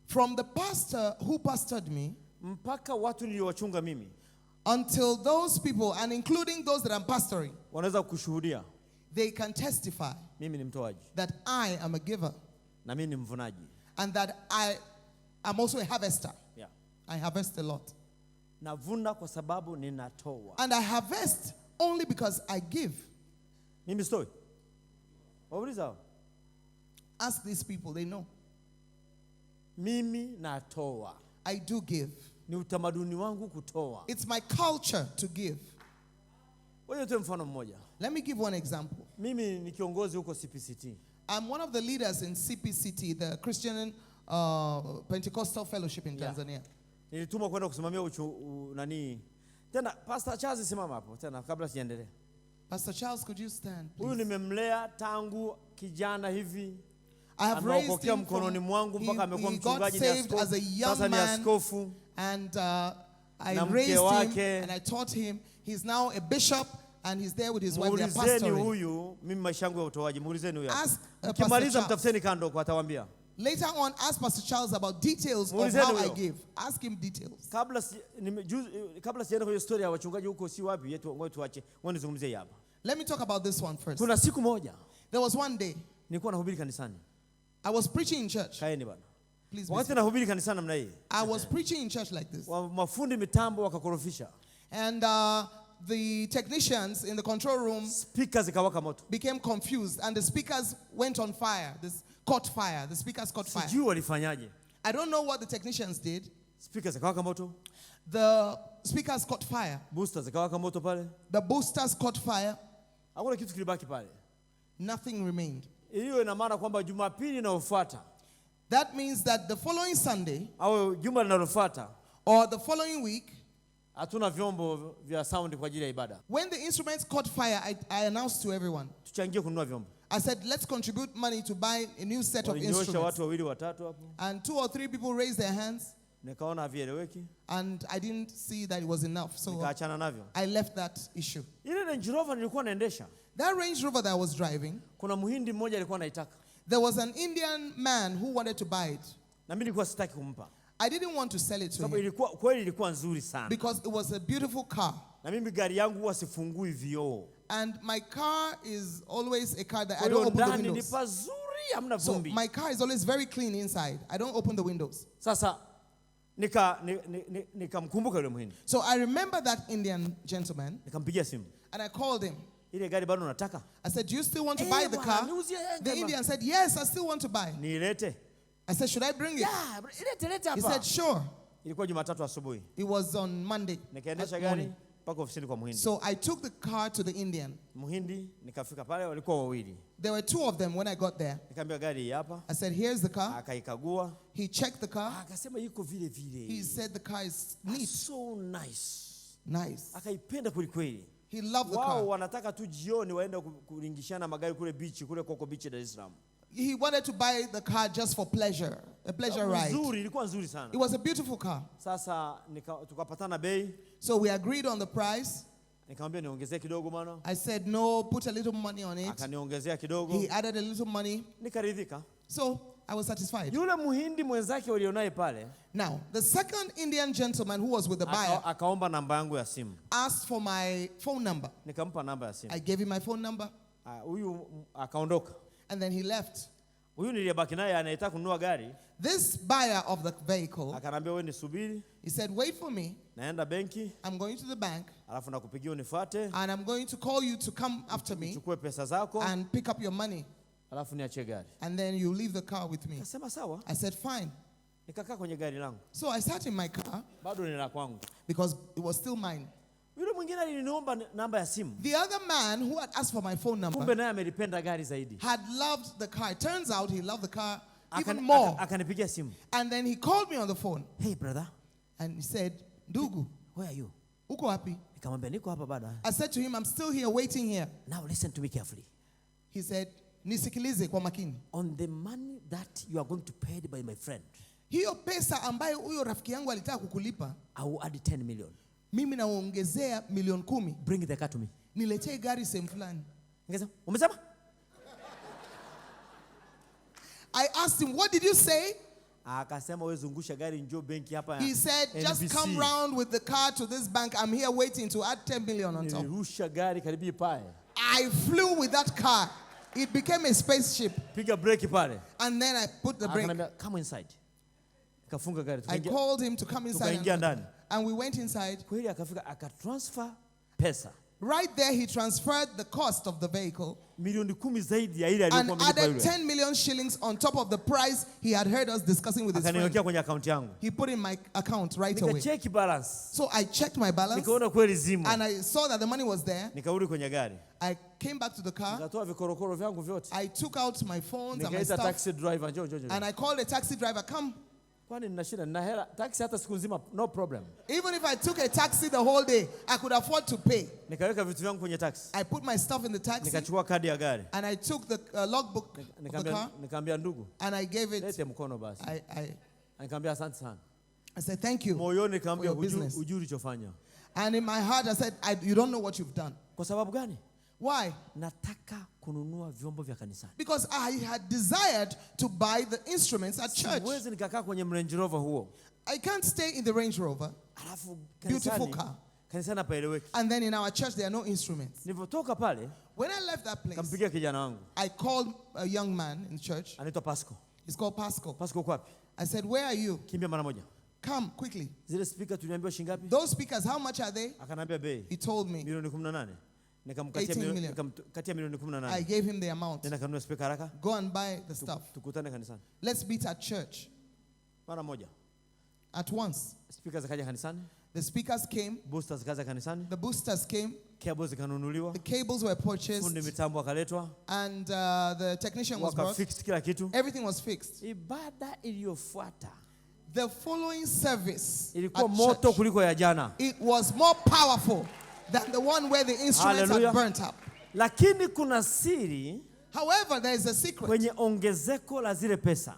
from the pastor who pastored me, mpaka watu niliowachunga mimi, until those people, and including those that I'm pastoring, wanaweza kushuhudia, they can testify mimi ni mtoaji, that I am a giver, na mimi ni mvunaji, and that I am also a harvester. Yeah. I harvest a lot. Navuna kwa sababu ninatoa. And I harvest only because I give. Mimi stoi. Wauliza. Ask these people, they know. Mimi natoa. I do give. Ni utamaduni wangu kutoa. It's my culture to give. Wewe tu mfano mmoja. Let me give one example. Mimi ni kiongozi huko CPCT. I'm one of the leaders in CPCT, the Christian Pentecostal Fellowship in Tanzania. Nilitumwa kwenda kusimamia nani. Tena Pastor Charles simama hapo tena kabla siendelee. Pastor Charles, could you stand, please? Huyu nimemlea tangu kijana hivi. I have raised him mkononi mwangu mpaka amekuwa mchungaji na askofu. As a young man, and I raised him and I taught him. He's now a bishop and he's there with his wife. They are pastoring. Huyu mimi maisha yangu ya utoaji. Muulizeni huyu. Kimaliza mtafuteni kando kwa atawaambia. Later on, ask Pastor Charles about details of how I give. Ask him details. Kabla sijaenda kwenye story ya wachungaji huko si wapi yetu ngoja tuache. Ngoja nizungumzie hapa. Let me talk about this one first. Kuna siku moja. There was one day. Nilikuwa nahubiri kanisani. I was preaching in church. Kaeni bana. Please. Wakati nahubiri kanisani namna hii. I was preaching in church like this. Mafundi mitambo wakakorofisha. And the technicians in the control room speakers ikawaka moto. Became confused and the speakers went on fire. This caught fire. The speakers caught fire. Sijui walifanyaje. I don't know what the technicians did. Speakers ikawaka moto. The speakers caught fire. Boosters ikawaka moto pale. The boosters caught fire. Hakuna kitu kilibaki pale. Nothing remained. Hiyo ina maana kwamba Jumapili inayofuata That means that the following Sunday au juma linalofuata or the following week, hatuna vyombo vya sound kwa ajili ya ibada. when the instruments caught fire, I announced to everyone. Tuchangie kununua vyombo. I said, let's contribute money to buy a new set of instruments. Watu wawili watatu hapo. And 2 or 3 people raised their hands. Nikaona havieleweki. And I didn't see that it was enough. So nikaachana navyo. I left that issue. Ile Range Rover nilikuwa naendesha. That Range Rover that I was driving, kuna Muhindi mmoja alikuwa anaitaka. there was an Indian man who wanted to buy it. Na mimi nilikuwa sitaki kumpa. I didn't want to sell it to him. Ilikuwa kweli ilikuwa nzuri sana. Because it was a beautiful car. Na mimi gari yangu huwa sifungui vioo. And my car is always a car that I don't open the windows. Ni pazuri, hamna So vumbi. my car is always very clean inside. I don't open the windows. Sasa nikamkumbuka yule Muhindi. So I remember that Indian gentleman. Nikampigia simu. And I called him. Ile gari bado unataka? I said, do you still want to buy the car? The Indian said, yes, I still want to buy. Niilete. I said, should I bring it? Yeah, ilete hapa. He said, sure. Ilikuwa Jumatatu asubuhi. It was on Monday. Nikaendesha gari mpaka ofisini kwa Muhindi. So I took the car to the Indian. Muhindi nikafika pale walikuwa wawili. There were 2 of them when I got there. Nikamwambia gari hapa. I said, here's the car. Akaikagua. He checked the car. Akasema iko vile vile. He said the car is neat. So nice. Nice. Akaipenda kweli. He loved the car. Wao wanataka tu jioni waende kulingishana magari kule beach, kule Coco Beach Dar es Salaam. He wanted to buy the car just for pleasure, a pleasure ride. Ilikuwa nzuri sana. It was a beautiful car. Sasa tukapatana bei. So we agreed on the price. Nikamwambia niongezee kidogo bwana. I said no, put a little money on it. Akaniongezea kidogo. He added a little money. Nikaridhika. So I was satisfied. Yule Muhindi mwenzake walionaye pale. Now, the second Indian gentleman who was with the buyer akaomba namba yangu ya simu. asked for my phone number. Nikampa namba ya simu. I gave him my phone number. Huyu akaondoka. And then he left. Huyu niliyebaki naye anayetaka kununua gari. This buyer of the vehicle, akanambia wewe nisubiri. He said, wait for me. Naenda benki. I'm going to the bank. Alafu nakupigia unifuate. And I'm going to call you to come after me. Chukue pesa zako. And pick up your money. Alafu niachie gari. And then you leave the car with me. Akasema sawa. I said, fine. Nikakaa kwenye gari langu. So I sat in my car. Bado ni la kwangu. Because it was still mine. Yule mwingine aliniomba namba ya simu. The other man who had asked for my phone number kumbe naye amelipenda gari zaidi. had loved the car. It turns out he loved the car even more. Akanipigia simu. And then he called me on the phone. Hey brother. And he said, Ndugu, where are you? Uko wapi? Nikamwambia niko hapa bado. I said to him, I'm still here waiting here. Now listen to me carefully. He said, nisikilize kwa makini. On the money that you are going to pay by my friend. Hiyo pesa ambayo huyo rafiki yangu alitaka kukulipa. I will add 10 million. Mimi naongezea milioni 10. Bring the car to me. Niletee gari sehemu fulani. Umesema? I asked him, what did you say? Akasema wewe zungusha gari njoo benki hapa. He said, just come round with the car to this bank. I'm here waiting to add 10 million on top. Nirusha gari karibu pale. I flew with that car. It became a spaceship. Piga breki pale. And then I put the brake. Come inside. Kafunga gari. I called him to come inside. And we went inside. Kweli akafika akatransfer pesa. Right there he transferred the cost of the vehicle. Milioni 10 zaidi ya ile aliyokuwa amelipa yule. And added 10 million shillings on top of the price he had heard us discussing with his friend. Akaniwekea kwenye account yangu. He put in my account right away. Nika check balance. So I checked my balance. Nikaona kweli zimo. And I saw that the money was there. Nikarudi kwenye gari. I came back to the car. Nikatoa vikorokoro vyangu vyote. I took out my phones and my stuff. Taxi driver, njoo. And I called a taxi driver, come. Kwani nina shida nina hela taxi hata siku nzima no problem. Even if I took a taxi the whole day, I could afford to pay. Nikaweka vitu vyangu kwenye taxi. I put my stuff in the taxi. Nikachukua kadi ya gari. And I took the logbook of the car. Nikamwambia ndugu. And I gave it. Lete mkono basi. Nikamwambia asante sana. I said thank you. Moyoni nikamwambia hujui ulichofanya. And in my heart I said you don't know what you've done. Kwa sababu gani? Why? Nataka kununua vyombo vya kanisani. Because I had desired to buy the instruments at church. Siwezi nikakaa kwenye Range Rover huo. I can't stay in the Range Rover. Alafu beautiful car. Kanisani hapaeleweki. And then in our church there are no instruments. Nilipotoka pale, when I left that place, kampigia kijana wangu. I called a young man in church. Anaitwa Pasco. He's called Pasco. Pasco uko wapi? I said, where are you? Kimbia mara moja. Come quickly. Zile speaker tuliambiwa shilingi ngapi? Those speakers, how much are they? Akanambia bei. He told me. Milioni 18. Nikamkatia milioni 18. I gave him the amount. Nenda kanunue speaker haraka. Go and buy the stuff. Tukutane kanisani. Let's meet at church. Mara moja. At once. Speakers zikaja kanisani. The speakers came. Boosters zikaja kanisani. The boosters came. cables zikanunuliwa, the cables were purchased, fundi mitambo akaletwa, and the technician was brought. Fixed kila kitu. Everything was fixed. Ibada iliyofuata The following service ilikuwa at moto church, kuliko ya jana. it was more powerful than the one where the instruments Hallelujah. had burnt up. Lakini kuna siri However, there is a secret. kwenye ongezeko la zile pesa.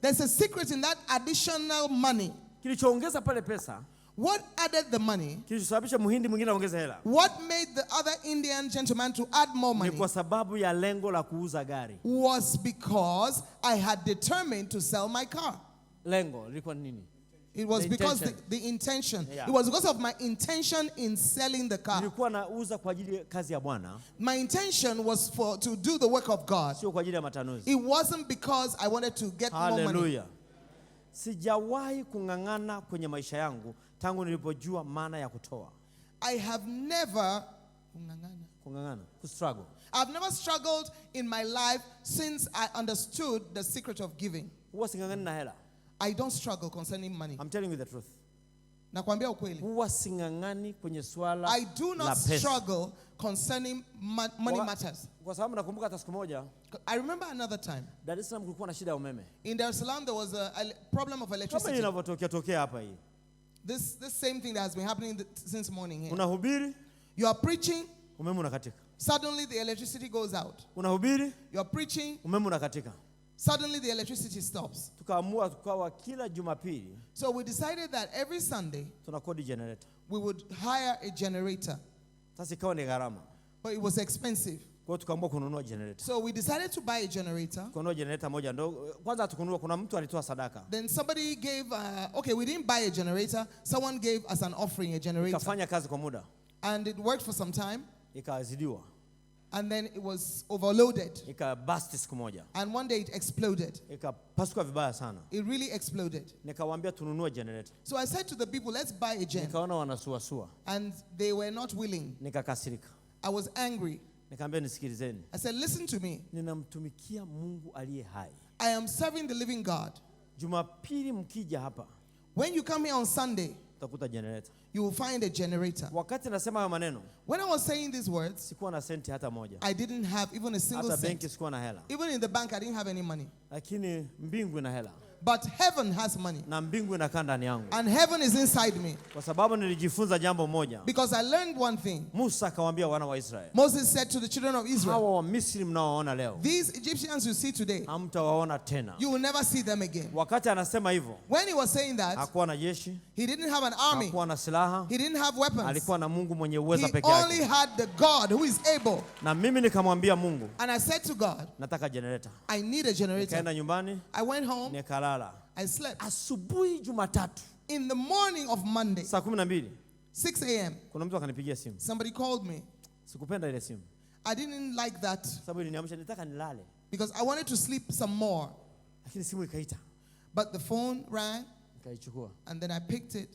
There's a secret in that additional money. Kilichoongeza pale pesa, What added the money? kilichosababisha muhindi mwingine aongeze hela, What made the other Indian gentleman to add more ni money kwa sababu ya lengo la kuuza gari. was because I had determined to sell my car. Lengo lilikuwa nini? It was The because intention. the intention. Yeah. It was because of my intention in selling the car. Nilikuwa nauza kwa ajili ya kazi ya Bwana, My intention was to do the work of God. sio kwa ajili ya matanuzi. It wasn't because I wanted to get more money. Haleluya. Sijawahi kung'ang'ana kwenye maisha yangu tangu nilipojua maana ya kutoa. I have never Kung'ang'ana, kustruggle. I've never struggled in my life since I understood the secret of giving. Huwa sing'ang'ani na hela. I don't struggle concerning money. I'm telling you the truth. Nakwambia ukweli. Huwa sing'ang'ani kwenye swala I do la not pesa. struggle concerning money matters. Kwa sababu nakumbuka hata siku moja I remember another time. Dar es Salaam kulikuwa na shida ya umeme. In Dar es Salaam there was a problem of Kama electricity. inavyotokea hapa hii. This same thing that has been happening since morning here. Unahubiri, You are preaching, umeme unakatika. suddenly the electricity goes out. Unahubiri, You are preaching, umeme unakatika. suddenly the electricity stops. Tukaamua tukawa kila Jumapili So we decided that every Sunday tunakodi generator. we would hire a generator. Sasa ikawa ni gharama. But it was expensive. Kwa hiyo tukaamua kununua generator. So we decided to buy a generator. Kununua generator moja ndogo. Kwanza hatukununua, kuna mtu alitoa sadaka. Then somebody gave, okay, we didn't buy a generator. Someone gave us an offering, a generator. Ikafanya kazi kwa muda. And it worked for some time. Ikazidiwa. And then it was overloaded. Ikabust siku moja. And one day it exploded. Ikapasuka vibaya sana. It really exploded. Nikawaambia tununue generator. So I said to the people, let's buy a gen. Nikaona wanasuasua. And they were not willing. Nikakasirika. I was angry. Nikamwambia nisikilizeni. I said, listen to me. Ninamtumikia Mungu aliye hai. I am serving the living God. Jumapili mkija hapa, When you come here on Sunday, utakuta generator. you will find a generator. Wakati nasema hayo maneno, When I was saying these words, sikuwa na senti hata moja. I didn't have even a single Hata cent. benki sikuwa na hela. Even in the bank, I didn't have any money. Lakini mbingu ina hela. But heaven has money. Na mbingu inakaa ndani yangu. And heaven is inside me. Kwa sababu nilijifunza jambo moja. Because I learned one thing. Musa akawaambia wana wa Israeli, Moses said to the children of Israel, hawa wa Misri mnaowaona leo, these Egyptians you see today, hamtawaona tena. you will never see them again. Wakati anasema hivyo, When he was saying that, hakuwa na jeshi, he didn't have an army. hakuwa na silaha, He didn't have weapons. alikuwa na Mungu mwenye uweza He peke only yake. had the God who is able. Na mimi nikamwambia Mungu, And I said to God, nataka generator. I need a generator. Nikaenda nyumbani, I went home. nikalala. I slept. Asubuhi Jumatatu, In the morning of Monday, saa 12, 6 a.m., kuna mtu akanipigia simu. somebody called me. Sikupenda ile simu. I didn't like that Sababu iliniamsha nitaka nilale. because I wanted to sleep some more. Lakini simu ikaita. But the phone rang, Nikaichukua. and then I picked it.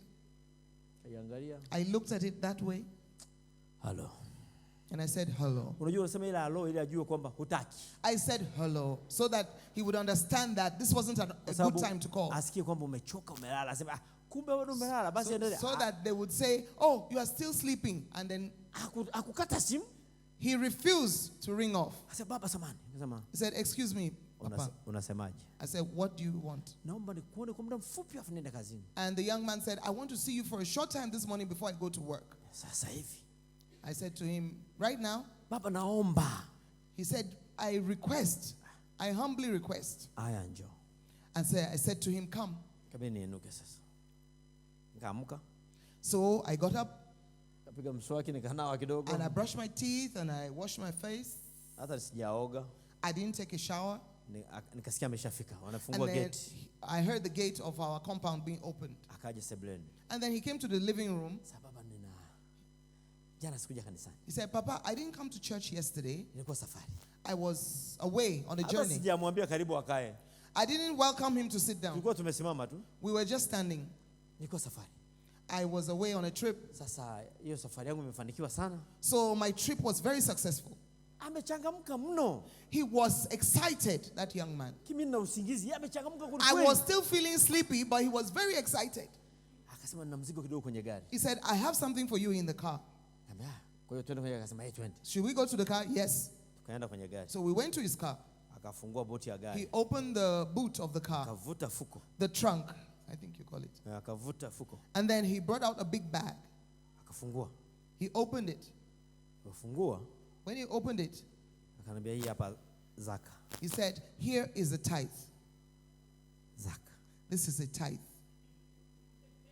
Nikaiangalia. I looked at it that way, Hello. and I said, hello. Unajua unasema ile hello ili ajue kwamba hutaki. I said hello so that he would understand that this wasn't a good time to call. Asikie kwamba umechoka umelala. Asema kumbe wewe umelala basi endelea. So that they would say, oh, you are still sleeping. And then Akukata simu. he refused to ring off. Asema baba samani. Akasema He said, excuse me, Papa. unasemaje? I said, what do you want? Naomba nikuone kwa muda mfupi afu nenda kazini. And the young man said, I want to see you for a short time this morning before I go to work. Sasa hivi. I said to him, right now? Baba naomba. He said, I humbly request. Aya njoo. And I said to him, come. Kabla niinuke sasa. Nikaamuka. So I got up Kapiga mswaki nikanawa kidogo. and I brushed my teeth and I washed my face. Hata sijaoga. I didn't take a shower. Nikasikia ameshafika. And Wanafungua then gate. I heard the gate of our compound being opened. Akaja sebleni. And then he came to the living room. Sasa baba jana sikuja kanisani. He said, Papa, I didn't come to church yesterday. Nilikuwa safari. I was away on a Hata journey. sijamwambia karibu akae. I didn't welcome him to sit down. Tulikuwa tumesimama tu. We were just standing. Nilikuwa safari. I was away on a trip. Sasa hiyo safari yangu imefanikiwa sana. So my trip was very successful. Amechangamka mno. He was excited, that young man. Kimi na usingizi, yeye amechangamka kweli. I was still feeling sleepy, but he was very excited. Akasema nina mzigo kidogo kwenye gari. He said, I have something for you in the car. Kwa hiyo twende kwenye, akasema twende. Should we go to the car? Yes. Tukaenda kwenye gari. So we went to his car. Akafungua boti ya gari. He opened the boot of the car. Akavuta fuko. The trunk, I think you call it. Akavuta fuko. And then he brought out a big bag. Akafungua. He opened it. Akafungua. When he opened it, akanambia hii hapa zaka. He said, here is a tithe. Zaka. This is a tithe.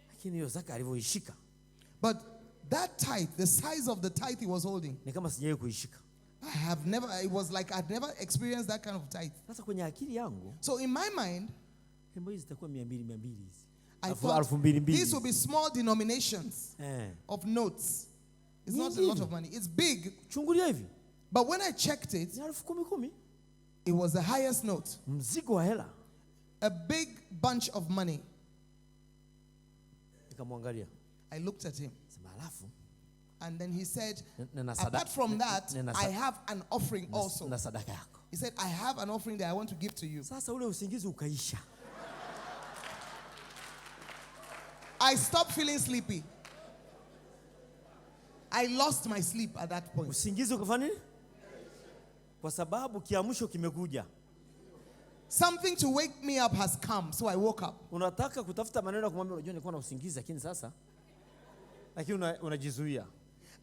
Lakini hiyo zaka alivyoishika. But that tithe, the size of the tithe he was holding, ni kama sijawahi kuishika. it was like I'd never experienced that kind of tithe. Sasa kwenye akili yangu, so in my mind, hizi zitakuwa 200 hizi. I thought these will be small denominations of notes. It's not a lot of money. It's big. Chungulia hivi. But when I checked it, it was the highest note. Mzigo wa hela. A big bunch of money. Nikamwangalia. I looked at him. Alafu. And then he said, apart from that, I have an offering also. Na sadaka yako. He said, I have an offering that I want to give to you. Sasa ule usingizi ukaisha. I stopped feeling sleepy. I lost my sleep at that point. Usingizi ukafanya nini? Kwa sababu kiamsho kimekuja. Something to wake me up has come, so I woke up. Unataka kutafuta maneno kumwambia unajua nilikuwa na usingizi lakini sasa unajizuia.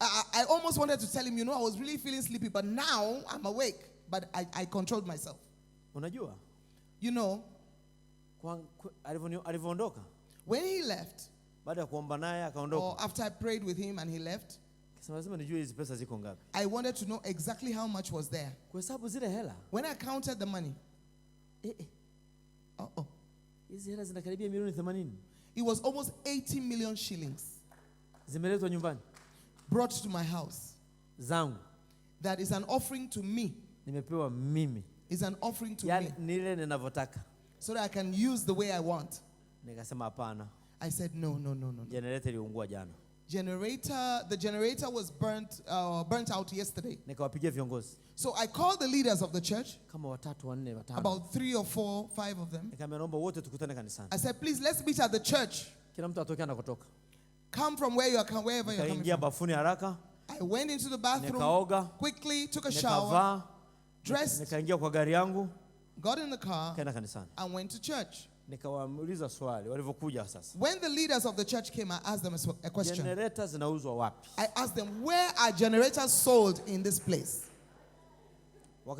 I almost wanted to tell him, I was really feeling sleepy, but now I'm awake, but I controlled myself. Unajua? Alivyoondoka. When he left, baada ya kuomba naye akaondoka. Or after I prayed with him and he left, I wanted to know exactly how much was there. When I counted the money, it was almost 80 million shillings brought to my house. That is an offering to me. It's an offering to me. So that I can use the way I want. I said, no. The generator was burnt out yesterday. So I called the leaders of the church. About 3 or 4, 5 of them. I said, please, let's meet at the church. Come from wherever you're coming from. I went into the bathroom, quickly took a shower, dressed, got in the car, and went to church. When the leaders of the church came, I asked them a question. I asked them, where are generators sold in this place? So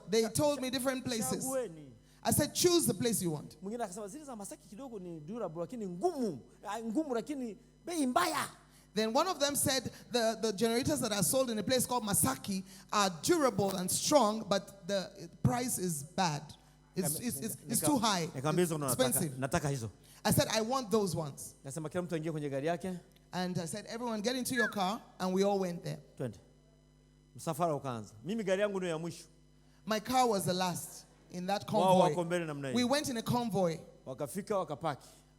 they told me different places. I said, choose the place you want. Then one of them said, the generators that are sold in a place called Masaki are durable and strong, but the price is bad. It's too high. It's expensive. I said, I want those ones. And I said, everyone get into your car, and we all went there. My car was the last in that convoy. We went in a convoy.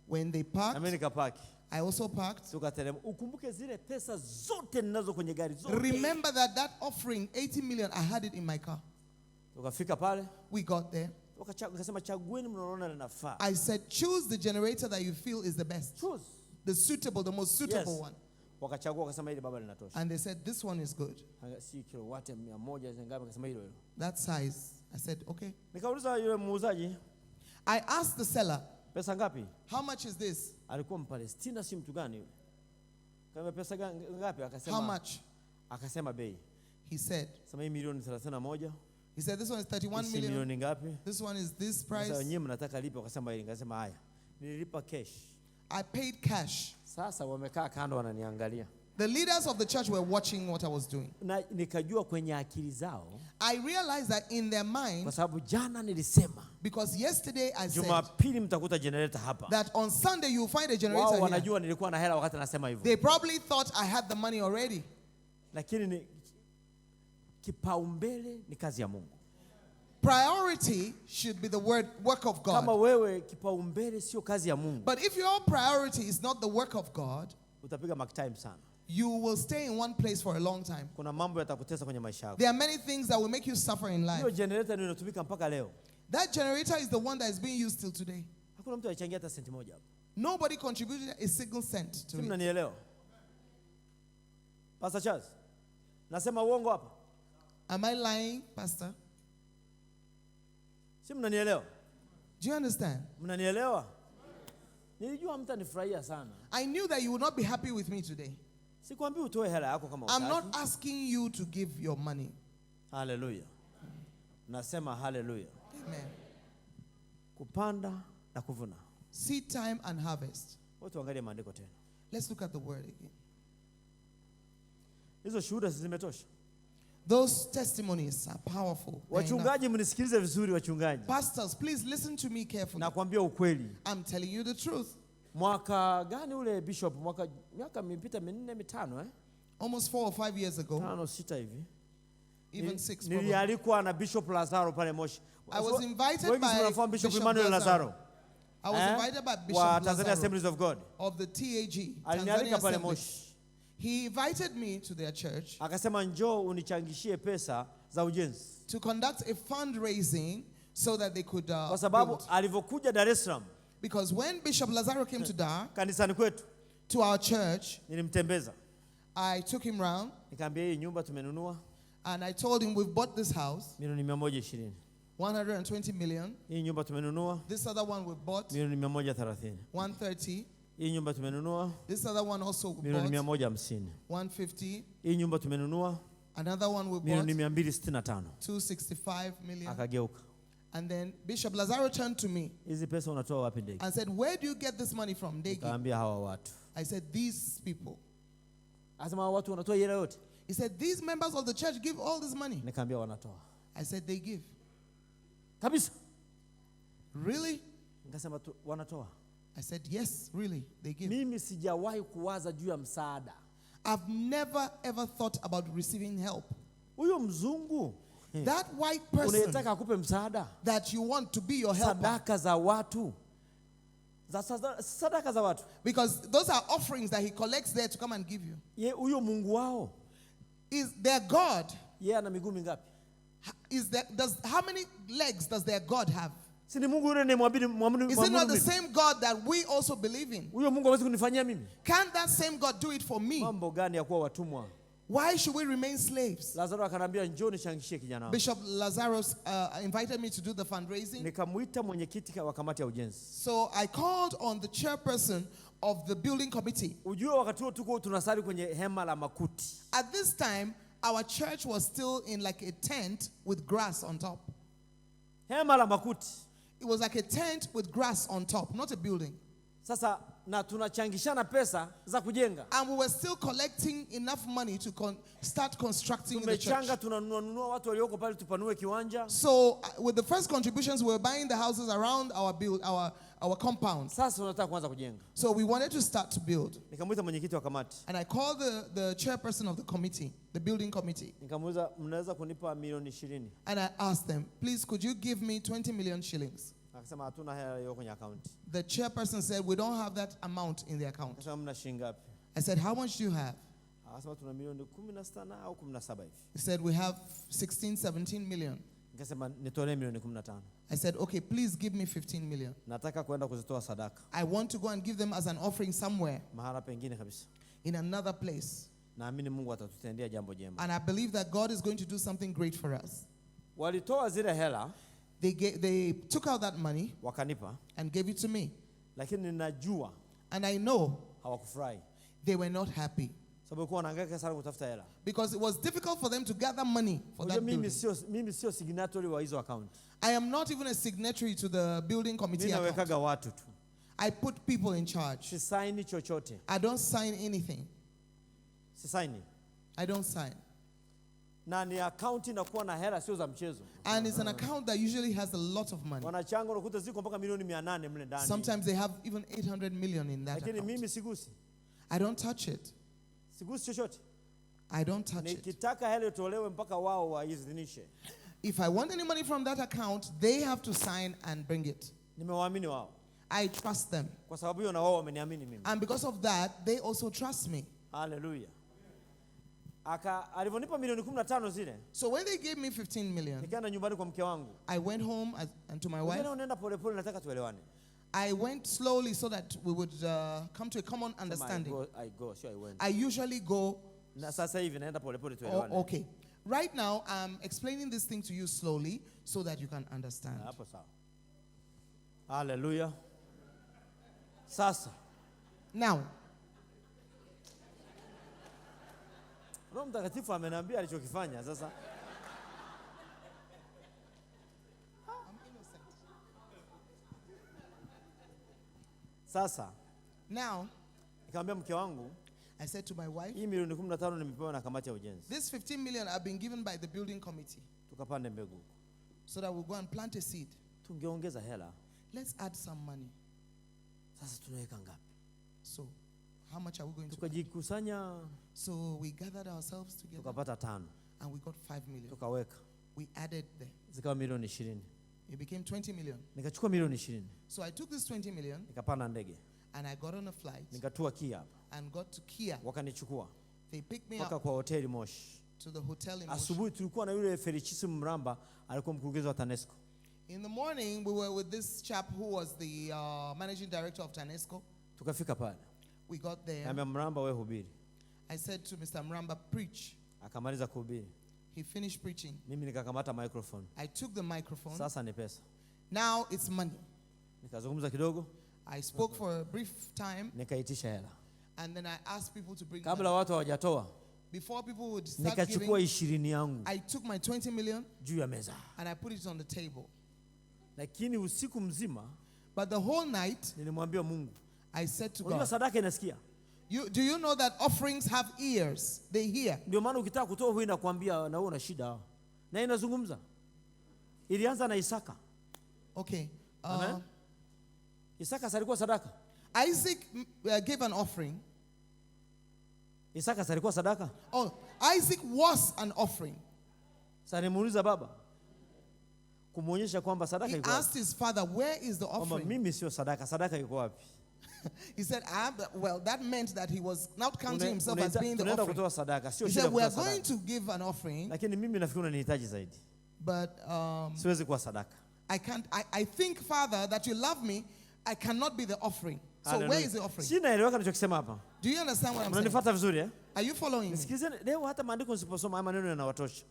When they parked, I also parked. Remember that offering, 80 million, I had it in my car. We got there. I said, choose the generator that you feel is the best. Choose. The most suitable one. And they said, this one is good. That size. I said, okay. I asked the seller, how much is this? How much? He said, this one is 31 million. This one is this price. I paid cash. The leaders of the church were watching what I was doing. I realized that in their mind, because yesterday I said that on Sunday you'll find a generator here. They probably thought I had the money already. Priority should be the work of God. But if your priority is not the work of God, you will stay in one place for a long time. There are many things that will make you suffer in life. That generator is the one that is being used till today. Nobody contributed a single cent to it. Pastor Charles, nasema uongo hapa? Am I lying, Pastor? Si mnanielewa? Do you understand? Mnanielewa? Nilijua mtanifurahia sana. I knew that you would not be happy with me today. Sikwambii utoe hela yako kama I'm utaki. not asking you to give your money. Hallelujah. Nasema hallelujah. Amen. Kupanda na kuvuna. Seed time and harvest. Wote angalia maandiko tena. Let's look at the word again. Hizo shuhuda zimetosha. Those testimonies are powerful. Wachungaji mnisikilize vizuri wachungaji. Pastors, please listen to me carefully. Nakwambia ukweli. I'm telling you the truth. Mwaka gani ule bishop? Miaka mipita 4 5 eh? Almost 4 or 5 years ago. 5 6 hivi. Even 6 probably. Nilialikwa na Bishop Lazaro pale Moshi. I was invited by Bishop Emmanuel Lazaro. I was invited by Bishop wa Tanzania Lazaro Assemblies of God. of the TAG. Alinialika pale Moshi. He invited me to their church. Akasema njoo unichangishie pesa za ujenzi. To conduct a fundraising so that they could kwa sababu alivyokuja Dar es Salaam. Because when Bishop Lazaro came to Dar, kanisani kwetu, to our church, nilimtembeza. I took him round. Nikamwambia hii nyumba tumenunua. And I told him we've bought this house. Milioni 120. 120 million. Hii nyumba tumenunua. This other one we bought. Milioni 130. 130. Hii nyumba tumenunua. This other one also we bought. Milioni 150. 150. Hii nyumba tumenunua. Another one we bought. Milioni 265. 265 million. Akageuka. And then Bishop Lazaro turned to me. Hizi pesa unatoa wapi Ndege? And said, "Where do you get this money from, Ndege?" Kaambia hawa watu. I said, "These people." Asema hawa watu wanatoa hela yote. He said, "These members of the church give all this money." Nikaambia wanatoa. I said, "They give." Kabisa. Really? Nikasema wanatoa. I said, "Yes, really, they give." Mimi sijawahi kuwaza juu ya msaada. I've never ever thought about receiving help. Huyo mzungu, that white person unataka akupe msaada, that you want to be your helper. Sadaka za watu. Sadaka za watu. Because those are offerings that he collects there to come and give you. Ye huyo Mungu wao. Is their God? Ye ana miguu mingapi? How many legs does their God have? Si ni Mungu yule ni muamini. Is it not the same God that we also believe in? Huyo Mungu hawezi kunifanyia mimi. Can that same God do it for me? Mambo gani ya kuwa watumwa? Why should we remain slaves? Lazaro akanambia njoo nichangishie kijana wangu. Bishop Lazaro invited me to do the fundraising. Nikamuita mwenyekiti wa kamati ya ujenzi. So I called on the chairperson of the building committee. Ujue wakati huo tuko tunasali kwenye hema la makuti. At this time, our church was still in like a tent with grass on top. Hema la makuti. It was like a tent with grass on top, not a building. Sasa na tunachangishana pesa za kujenga. And we were still collecting enough money to start constructing the church. Tumechanga tunanunua watu walioko pale tupanue kiwanja. So with the first contributions, we were buying the houses around our compound. Sasa tunataka kuanza kujenga. So we wanted to start to build. Nikamuita mwenyekiti wa kamati. And I called the chairperson of the committee, the building committee. Nikamuuliza mnaweza kunipa milioni 20? And I asked them, "Please, could you give me 20 million shillings?" Akasema hatuna hela hiyo kwenye account. The chairperson said, "We don't have that amount in the account." Akasema mna shilingi ngapi? I said, "How much do you have?" Akasema tuna milioni 16 au 17 hivi. He said, "We have 16, 17 million." Nikasema nitolee milioni 15. I said, "Okay, please give me 15 million. Nataka kwenda kuzitoa sadaka. I want to go and give them as an offering somewhere, Mahala pengine kabisa. in another place. Naamini Mungu atatutendea jambo jema." And I believe that God is going to do something great for us. Walitoa zile hela. They took out that money wakanipa, and gave it to me. lakini ninajua And I know hawakufurahi. they were not happy. Sababu walikuwa wanahangaika sana kutafuta hela. Because it was difficult for them to gather money for that building. Mimi sio signatory wa hizo account. I am not even a signatory to the building committee Mimi account. nawekaga watu tu. I put people in charge. Sisaini chochote. I don't sign anything. Sisaini. I don't sign. Na ni account inakuwa na hela sio za mchezo. And it's an account that usually has a lot of money. Wanachanga unakuta ziko mpaka milioni 800 mle ndani. Sometimes they have even 800 million in that Lakini account. mimi sigusi. I don't touch it. Sigusi chochote. I don't touch it. Nikitaka hela itolewe mpaka wao waidhinishe. If I want any money from that account, they have to sign and bring it. Nimewaamini wao. I trust them. Kwa sababu hiyo na wao wameniamini mimi. And because of that, they also trust me. Hallelujah. Alivyonipa milioni 15 zile. So when they gave me 15 million, nikaenda nyumbani kwa mke wangu. I went home and to my wife. Wewe unaenda pole pole, nataka tuelewane. I went slowly so that we would come to a common understanding. I go, so I went. I usually go Na sasa hivi naenda pole pole tuelewane. Okay. Right now, I'm explaining this thing to you slowly so that you can understand. Hapo sawa. Hallelujah. Sasa. Now, Roho Mtakatifu ameniambia alichokifanya sasa. Sasa. Now, Nikamwambia mke wangu, I said to my wife, hii milioni 15 nimepewa na kamati ya ujenzi. this 15 million have been given by the building committee. Tukapande mbegu. So that we'll go and plant a seed. Tungeongeza hela. Let's add some money. Sasa tunaweka ngapi? So, how much are we going to add? Tukajikusanya. So we gathered ourselves together. Tukapata 5. And we got 5 million. Tukaweka. We added there. Zikawa milioni 20. It became 20 million. Nikachukua milioni 20. So I took this 20 million. Nikapanda ndege. And I got on a flight. Nikatua Kia hapa. And got to Kia. Wakanichukua. They picked me Paka up kwa hoteli Moshi. to the hotel in Moshi. Asubuhi tulikuwa na yule Felicissimus Mramba alikuwa mkurugenzi wa TANESCO. In the morning, we were with this chap who was the managing director of TANESCO. Tukafika pale. We got there. Niambia Mramba wewe hubiri. I said to Mr. Mramba, preach. Akamaliza kuhubiri. He finished preaching. Mimi nikakamata microphone. I took the microphone. Sasa ni pesa. Now it's money. Nikazungumza kidogo. I spoke for a brief time. Nikaitisha hela. And then I asked people to bring Kabla money. watu hawajatoa. Before people would start Nikachukua giving, 20 yangu. I took my 20 million Juu ya meza. and I put it on the table. Lakini usiku mzima But the whole night, nilimwambia Mungu. I said to Unajua God, sadaka inasikia. do you know that offerings have ears? They hear. Ndio maana ukitaka kutoa huyu inakwambia na wewe una shida. Na inazungumza. Ilianza na Isaka. Okay. Amen. Isaka alikuwa sadaka. Isaac gave an offering. Isaka alikuwa sadaka. Oh, Isaac was an offering. Sasa nimuuliza baba kumuonyesha kwamba sadaka He iko wapi. asked his father, where is the Kwamba offering? mimi sio sadaka, sadaka iko wapi? He said, well, that meant that he was not counting himself as being the Tunaenda offering. kutoa sadaka, sio He shida said, we are kutoa going sadaka. to give an offering, Lakini mimi nafikiri unanihitaji zaidi. but Siwezi kuwa sadaka. I think, Father, that you love me, I cannot be the offering. So Hallelujah. where is the offering? Sina eleweka ninachokisema hapa. Do you understand what I'm saying? Unanifuata vizuri eh? Are you following me? Sikilizeni leo hata maandiko nisiposoma haya maneno yanawatosha.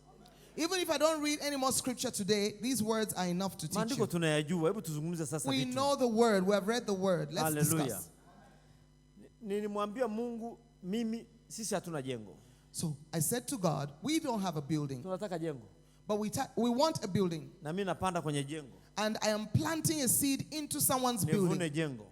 Even if I don't read any more scripture today, these words are enough to teach Maandiko you. tunayajua, hebu tuzungumze sasa We vitu. know the word. We have read the word. Let's Hallelujah. discuss. Nilimwambia Mungu sisi hatuna jengo. So I said to God, we don't have a building, Tunataka jengo. but we want a building. Na mimi napanda kwenye jengo. And I am planting a seed into someone's building Nivune jengo.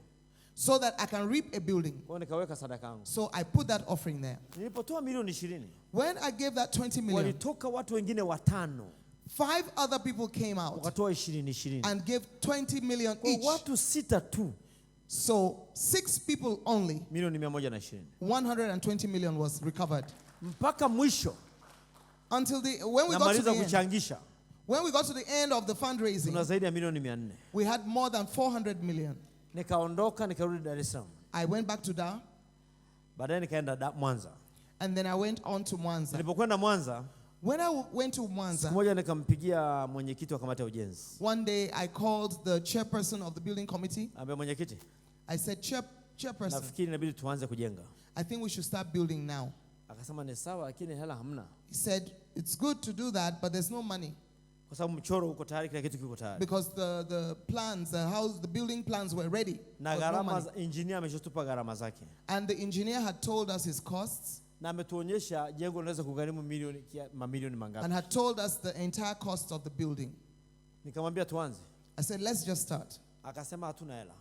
so that I can reap a building. Kwa nikaweka sadaka yangu. So I put that offering there. Nilipotoa milioni 20. When I gave that 20 million, Walitoka watu wengine 5. 5 other people came out Wakatoa 20. and gave 20 million Kwa each. watu 6 tu. So 6 people only, Milioni 120. 120 million was recovered. Mpaka mwisho. Until when we got to Namaliza the end, kuchangisha. when we got to the end of the Tuna fundraising, zaidi ya milioni 400. we had more than 400 million. Nikaondoka nikarudi Dar es Salaam. I went back to Dar, Baadaye nikaenda Mwanza. and then I went on to Mwanza. Nilipokwenda Mwanza, When I went to siku Mwanza, moja nikampigia mwenyekiti wa kamati ya ujenzi. one day I called the chairperson of the building committee. Ambia mwenyekiti, I said, chairperson, nafikiri inabidi tuanze kujenga. I think we should start building now. Akasema ni sawa lakini hela hamna. He said, it's good to do that, but there's no money. Kwa sababu mchoro uko tayari, kila kitu kiko tayari. Because the plans, the building plans were ready. Na but no gharama money. engineer ameshatupa gharama zake. And the engineer had told us his costs Na ametuonyesha jengo linaweza kugharimu mamilioni mangapi. and had told us the entire cost of the building. Nikamwambia tuanze. I said, let's just start. Akasema hatuna hela.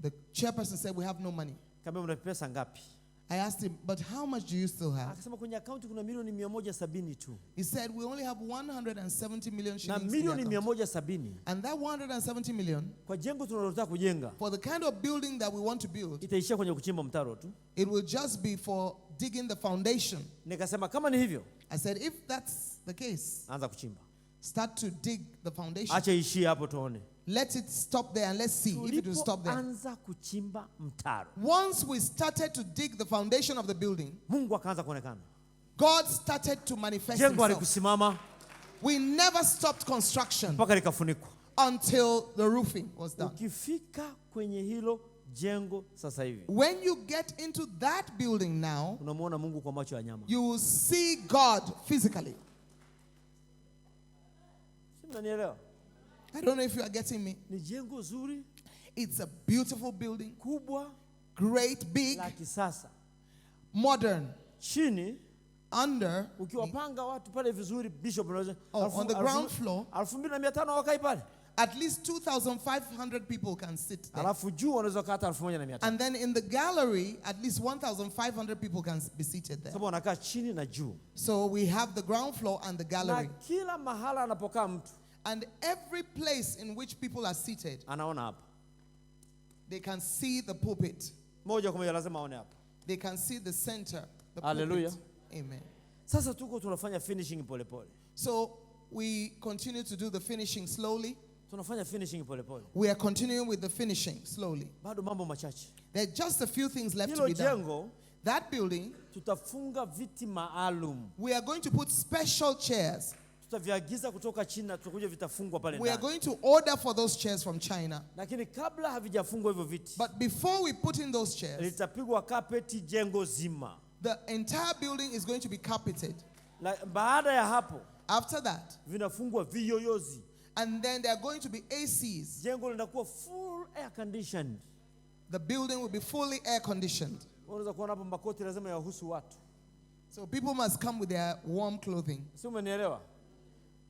The chairperson said, we have no money. Kama una pesa ngapi? I asked him, but how much do you still have? Akasema kwenye akaunti kuna milioni 170 tu. He said, we only have 170 million Na shillings in the milioni account. 170 And that 170 million, kwa jengo tunalotaka kujenga for the kind of building that we want to build, itaishia kwenye kuchimba mtaro tu. it will just be for digging the foundation. Nikasema kama ni hivyo, I said, if that's the case, anza kuchimba. start to dig the foundation. Acha ishie hapo tuone. Let it stop there and let's see if it will stop there. Tulipoanza kuchimba mtaro, Once we started to dig the foundation of the building, Mungu akaanza kuonekana. God started to manifest Jengo himself. halikusimama We never stopped construction mpaka likafunikwa. until the roofing was done. Ukifika kwenye hilo jengo sasa hivi, when you get into that building now, unamuona Mungu kwa macho ya nyama. you will see God physically. Unanielewa? I don't know if you are getting me. Ni jengo zuri, It's a beautiful building, kubwa, great, big, la kisasa. modern. Chini Under, ukiwapanga watu pale vizuri, Bishop, unaweza on the ground floor, 2500 wakai pale. at least 2,500 people can sit there. Alafu juu wanaweza kata 1500. And then in the gallery, at least 1,500 people can be seated there. Sababu wanakaa chini na juu. So we have the ground floor and the gallery. Na kila mahala anapokaa mtu, And every place in which people are seated, anaona hapa. they can see the pulpit. Moja kwa moja lazima aone hapa. They can see the center, the Hallelujah. pulpit. Amen. Sasa tuko tunafanya finishing pole pole. So we continue to do the finishing slowly. Tunafanya finishing pole pole. We are continuing with the finishing slowly. Bado mambo machache. There are just a few things left to Hilo be done. jengo That building, tutafunga viti maalum. we are going to put special chairs. Tutaviagiza kutoka China, tutakuja vitafungwa pale We are ndani. going to order for those chairs from China. Lakini kabla havijafungwa hivyo viti, But before we put in those chairs, litapigwa kapeti jengo zima. the entire building is going to be carpeted. Baada ya hapo, After that, vinafungwa viyoyozi. and then there are going to be ACs. Jengo linakuwa full air conditioned. The building will be fully air conditioned. Unaweza kuona hapo makoti lazima yahusu watu. So people must come with their warm clothing. Si umenielewa?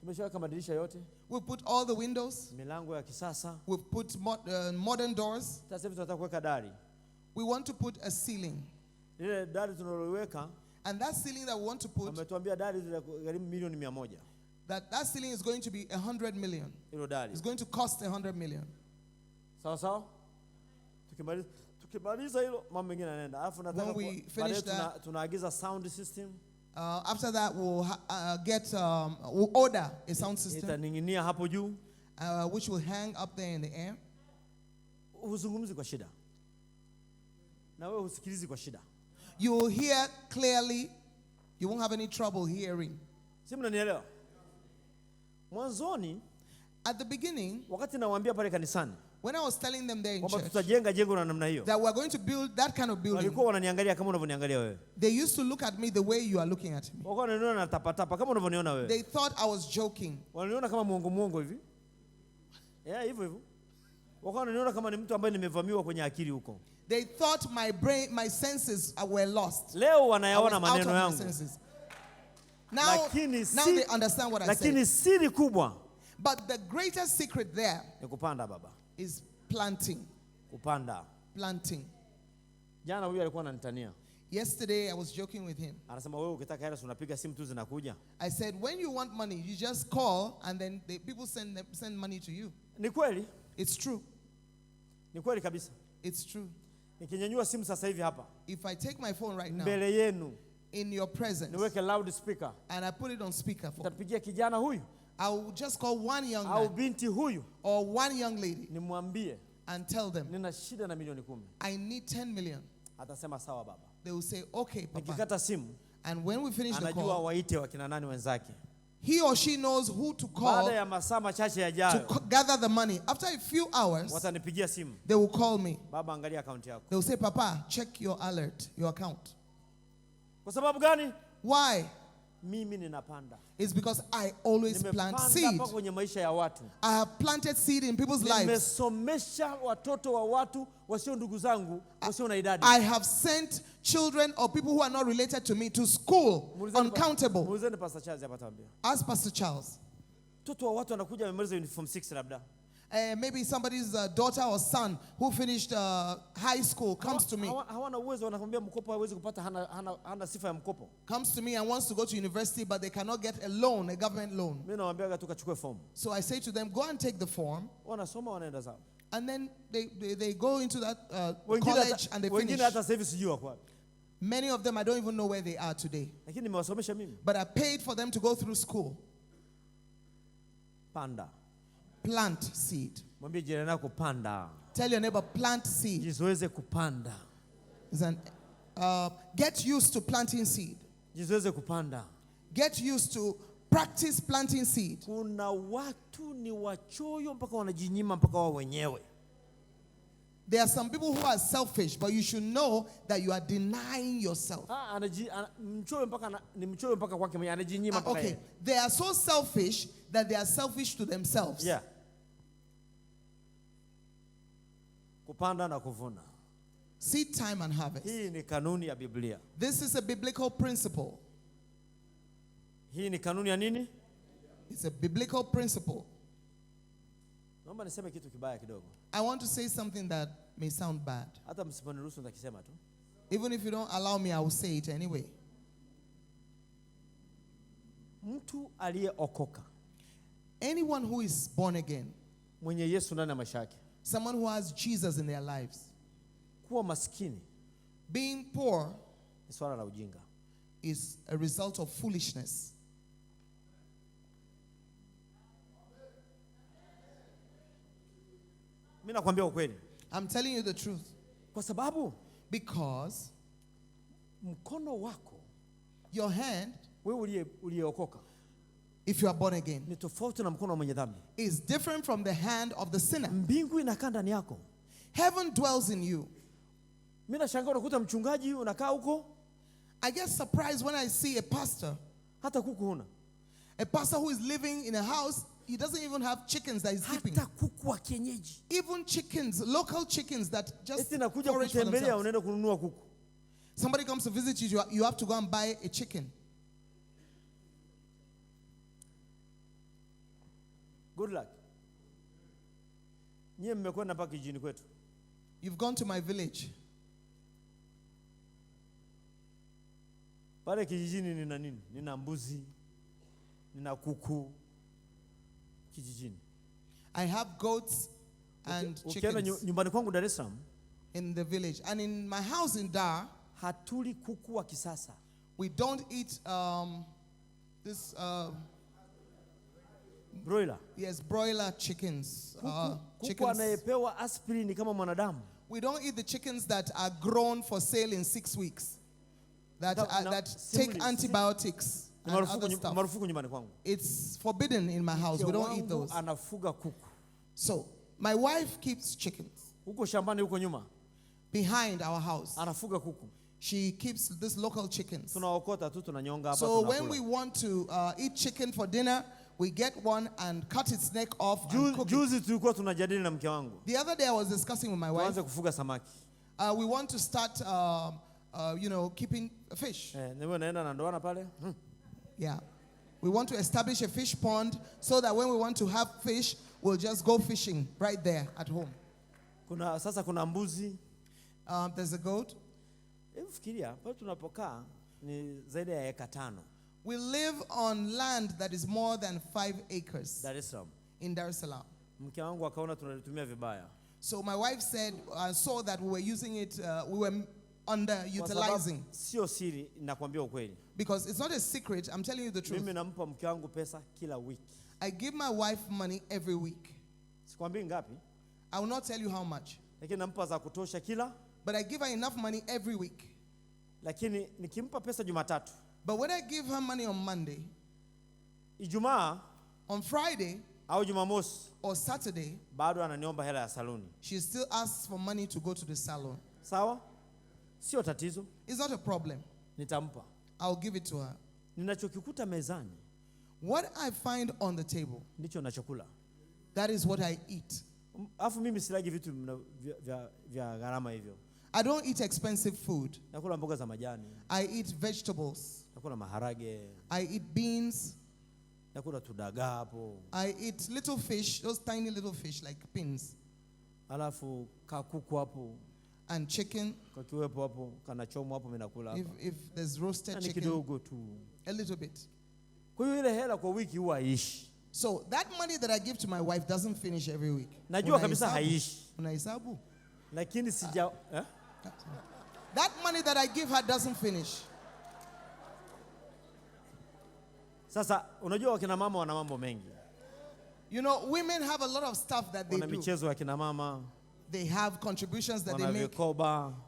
Tumeshaweka madirisha yote, We put all the windows. milango ya kisasa. We put modern doors. Sasa hivi tunataka kuweka dari. We want to put a ceiling. Ile dari tunaloweka, And that ceiling that we want to put, wametuambia dari gharimu milioni 100. that ceiling is going to be 100 million. Hilo dari. It's going to cost 100 million. Sawa sawa? Tukimaliza hilo mambo mengine yanaenda. Alafu nataka When we finish that, tunaagiza sound system. After that, we'll we'll order a sound system, Itaning'inia hapo juu. which will hang up there in the air. Huzungumzi kwa shida. Na wewe husikilizi kwa shida. You will hear clearly. You won't have any trouble hearing. Si mnanielewa? Mwanzoni, At the beginning, wakati nawaambia pale kanisani when I was telling them there in kwamba church tutajenga jengo na namna hiyo, that we're going to build that kind of building, walikuwa wananiangalia kama unavyoniangalia wewe. they used to look at me the way you are looking at me. Walikuwa wananiona na tapatapa kama unavyoniona wewe. They thought I was joking. Wananiona kama muongo hivi. Hivyo hivyo. Walikuwa wananiona kama ni mtu ambaye nimevamiwa kwenye akili huko. They thought my senses were lost. Leo I wanayaona was out of maneno my yangu. senses. Now they understand what I lakini said. siri kubwa But the greatest secret there ni kupanda baba. is planting. Kupanda. Planting. Jana huyu alikuwa ananitania. Yesterday I was joking with him. Anasema wewe ukitaka hela unapiga simu tu zinakuja. I said, when you want money, you just call and then people send money to you. Ni kweli? It's true. Ni kweli kabisa. It's true. Nikinyanyua simu sasa hivi hapa, If I take my phone right now mbele yenu, in your presence niweke loud-speaker, and I put it on speakerphone, nitapigia kijana huyu I will just call one young au man binti huyu, or one young lady nimwambie and tell them, nina shida na milioni 10. I need 10 million. Atasema sawa baba. They will say, okay, Papa. Nikikata simu, And when we finish the anajua call, waite wakina nani wenzake. he or she knows who to call Baada ya masaa machache to yajayo, gather the money. After a few hours, watanipigia simu. they will call me. Baba, angalia akaunti yako. They will say, Papa, check your alert, your account. Kwa sababu gani? Why? Mimi ninapanda. It's because I always plant Nimepanda seed. hapa kwenye maisha ya watu. I have planted seed in people's lives. Nimesomesha watoto wa watu wasio ndugu zangu, wasio na idadi. I have sent children or people who are not related to me to school, uncountable. Muulizeni Pastor Charles hapa atawaambia. Ask Pastor Charles. Mtoto wa watu anakuja amemaliza uniform 6 labda. Maybe somebody's daughter or son who finished high school comes to me. Hawana uwezo, wanakwambia mkopo hawezi kupata, hana sifa ya mkopo. Comes to me and wants to go to university, but they cannot get a loan, a government loan. Mimi nawaambia tu kachukue form. So I say to them, go and take the form. Wanasoma wanaenda zao. And then they go into that college and they finish. Wengine hata sasa hivi sijui wako wapi. Many of them, I don't even know where they are today. Lakini nimewasomesha mimi. But I paid for them to go through school. Panda. Plant seed. Mwambie jirani yako panda. Tell your neighbor, plant seed. Jizoeze kupanda. Get used to planting seed. Jizoeze kupanda. Get used to practice planting seed. Kuna watu ni wachoyo mpaka wanajinyima mpaka wao wenyewe. There are some people who are selfish, but you should know that you are denying yourself. Okay, they are so selfish that they are selfish to themselves. Yeah. Kupanda na kuvuna. Seed time and harvest. Hii ni kanuni ya Biblia. This is a biblical principle. Hii ni kanuni ya nini? It's a biblical principle. Naomba niseme kitu kibaya kidogo. I want to say something that may sound bad. Hata msiponiruhusu nitakisema tu. Even if you don't allow me, I will say it anyway. Mtu aliyeokoka, anyone who is born again, mwenye Yesu ndani ya maisha yake, someone who has Jesus in their lives, kuwa maskini, being poor, ni swala la ujinga, is a result of foolishness. Mimi nakwambia ukweli. I'm telling you the truth. Kwa sababu because mkono wako, your hand, wewe uliyeokoka, if you are born again, ni tofauti na mkono wa mwenye dhambi. Is different from the hand of the sinner. Mbingu inakaa ndani yako. Heaven dwells in you. Mimi nashangaa unakuta mchungaji unakaa huko. I get surprised when I see a pastor. Hata kuku huna. A pastor who is living in a house, he doesn't even have chickens that he's keeping. Hata kuku wa kienyeji. Even chickens, local chickens that just nakuja kutembelea unaenda kununua kuku. Somebody comes to visit you, you have to go and buy a chicken. Good luck. Nyie mmekwenda mpaka kijijini kwetu. You've gone to my village. Pale kijijini nina nini? Nina mbuzi, nina kuku kijijini. I have goats and chickens. Nyumbani kwangu Dar es Salaam, in the village, and in my house in Dar, hatuli kuku wa kisasa. We don't eat this broiler. Yes, broiler chickens. Kuku anayepewa aspirin kama mwanadamu. We don't eat the chickens that are grown for sale in 6 weeks. That take antibiotics. And other stuff. It's forbidden in my house. We don't eat those. So my wife keeps chickens. Behind our house. She keeps this local chickens. So when we want to eat chicken for dinner, we get one and cut its neck off and cook it. The other day I was discussing with my wife. We want to start keeping fish. Yeah. We want to establish a fish pond so that when we want to have fish, we'll just go fishing right there at home. There's a goat. We live on land that is more than 5 acres in Dar es Salaam. So my wife said, saw that we were using it, we were underutilizing. Because it's not a secret, I'm telling you the truth. I give my wife money every week. I will not tell you how much. But I give her enough money every week. But when I give her money on Monday, on Friday, or Saturday, she still asks for money to go to the salon. It's not a problem. I'll give it to her. What I find on the table, that is what I eat. I don't eat expensive food. I eat vegetables. I eat beans. I eat little fish, those tiny little fish like pins. And chicken. If there's roasted chicken, a little bit. So that money that I give to my wife doesn't finish every week. That money that I give her doesn't finish. Sasa unajua wakina mama wana mambo mengi. You know, women have a lot of stuff that they do. Michezo ya kina mama. They have contributions that they make.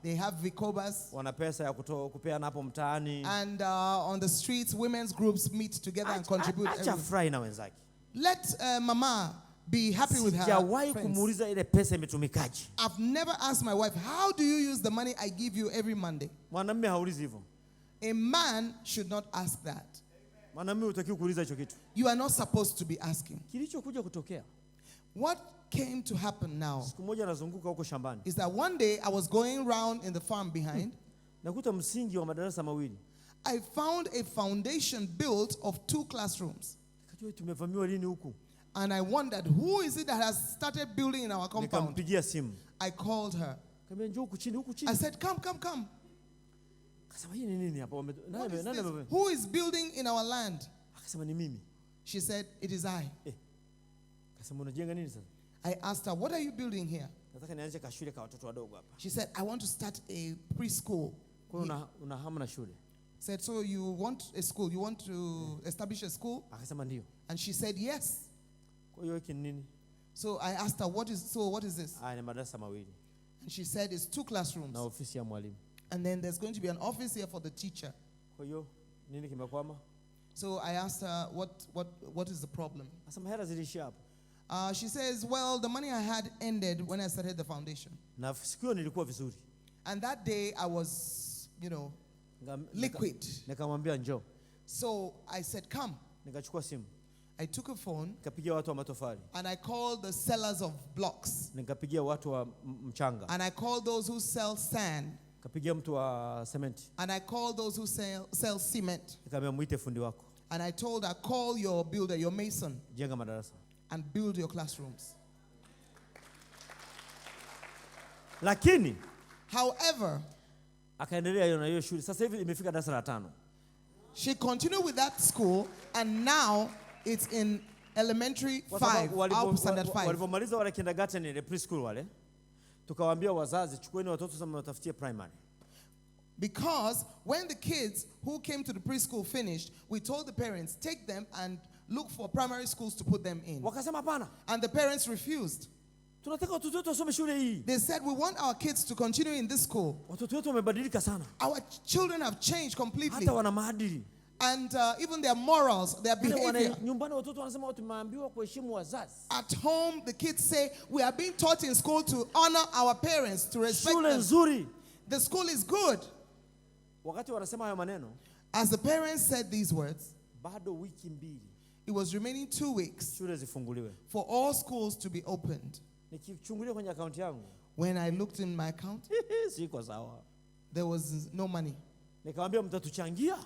They have vikobas. Wana pesa ya kupeana hapo mtaani. And on the streets, women's groups meet together and contribute. Acha fry na wenzake. Let mama be happy with her sijawahi friends. kumuuliza ile pesa imetumikaje. I've never asked my wife, how do you use the money I give you every Monday? Mwanamume haulizi hivyo. A man should not ask that. Mwanamume hutakiwi kuuliza hicho kitu. You are not supposed to be asking. Kilichokuja kutokea, What came to happen now siku moja nazunguka huko shambani, is that one day I was going around in the farm behind. nakuta msingi wa madarasa mawili. I found a foundation built of 2 classrooms. Nikajua tumevamiwa lini huku. And I wondered, who is it that has started building in our compound? Nikampigia simu. I called her. Kaambia njoo huku chini, huku chini. I said, come, come, come. Akasema hii ni nini hapa? What is this? Who is building in our land? Akasema ni mimi. She said, it is I. Akasema unajenga nini sasa? I asked her, what are you building here? Nataka nianze kashule ka watoto wadogo hapa. She said, I want to start a preschool. Kwa hiyo una hamu na shule? Said, so you want a school? You want to establish a school? Akasema ndio. And she said, yes. Kwa hiyo hiki ni nini? So I asked her, what is this? Ni madarasa mawili. And she said, it's 2 classrooms. Na ofisi ya mwalimu. And then there's going to be an office here for the teacher. Kwa hiyo nini kimekwama? So I asked her, what is the problem? Akasema hela zilishia hapo. She says, well, the money I had ended when I started the foundation. Na siku hiyo nilikuwa vizuri. And that day I was, liquid. Nikamwambia njoo. So I said, come. Nikachukua simu. I took a phone. Nikapigia watu wa matofali. And I called the sellers of blocks. Nikapigia watu wa mchanga. And I called those who sell sand. Nikapigia mtu wa cement. And I called those who sell cement. Nikamwambia muite fundi wako. And I told her, call your builder, your mason. Jenga madarasa. And build your classrooms. Lakini however, akaendelea na hiyo shule. Sasa hivi imefika darasa la 5. She continued with that school, and now it's in elementary 5, standard 5. Walipomaliza wale kindergarten ile preschool wale, tukawaambia wazazi chukueni watoto sasa mtafutie primary. Because when the kids who came to the preschool finished, we told the parents, take them and look for primary schools to put them in. Wakasema hapana. And the parents refused. Tunataka watoto wetu wasome shule hii. They said, we want our kids to continue in this school. Watoto wetu wamebadilika sana. Our children have changed completely. Hata wana maadili. And even their morals, their behavior. Nyumbani watoto wanasema tumeambiwa kuheshimu wazazi. At home, the kids say, we are being taught in school to honor our parents, to respect Shule them. nzuri. The school is good. Wakati wanasema hayo maneno, as the parents said these words, bado wiki mbili, it was remaining 2 weeks shule zifunguliwe, for all schools to be opened. Nikichungulia kwenye account yangu, when I looked in my account, siko sawa. There was no money. Nikamwambia mtatuchangia?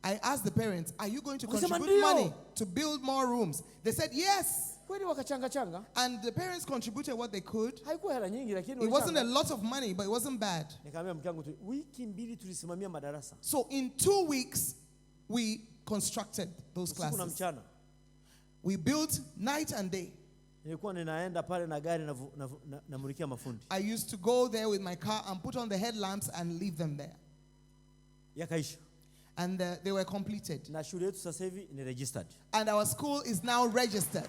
I asked the parents, are you going to contribute money to build more rooms? They said yes. Kweli wakachanga changa. And the parents contributed what they could. Haikuwa hela nyingi lakini it wasn't a lot of money, but it wasn't bad. Nikamwambia mke wangu wiki mbili tulisimamia madarasa. So in 2 weeks we constructed those classes. Usiku na mchana. We built night and day. Nilikuwa ninaenda pale na gari namulikia mafundi. I used to go there with my car and put on the headlamps and leave them there. Yakaisha. And they were completed. Na shule yetu sasa hivi ni registered. And our school is now registered.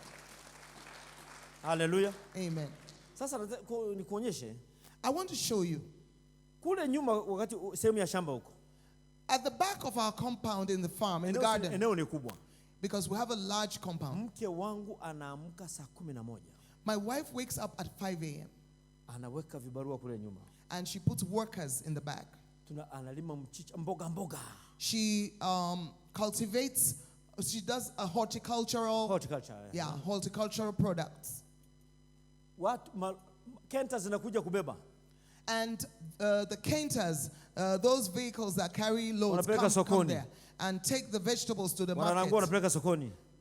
Hallelujah. Amen. Sasa nikuonyeshe. I want to show you. Kule nyuma wakati sehemu ya shamba huko. At the back of our compound in the farm, in the garden. Eneo ni kubwa. Because we have a large compound. Mke wangu anaamka saa 11. My wife wakes up at 5 a.m. Anaweka vibarua kule nyuma. And she puts workers in the back. Analima mchicha mboga. She cultivates, she does a horticultural products. Kentas zinakuja kubeba. And the Kentas, those vehicles that carry loads come there and take the vegetables to the market.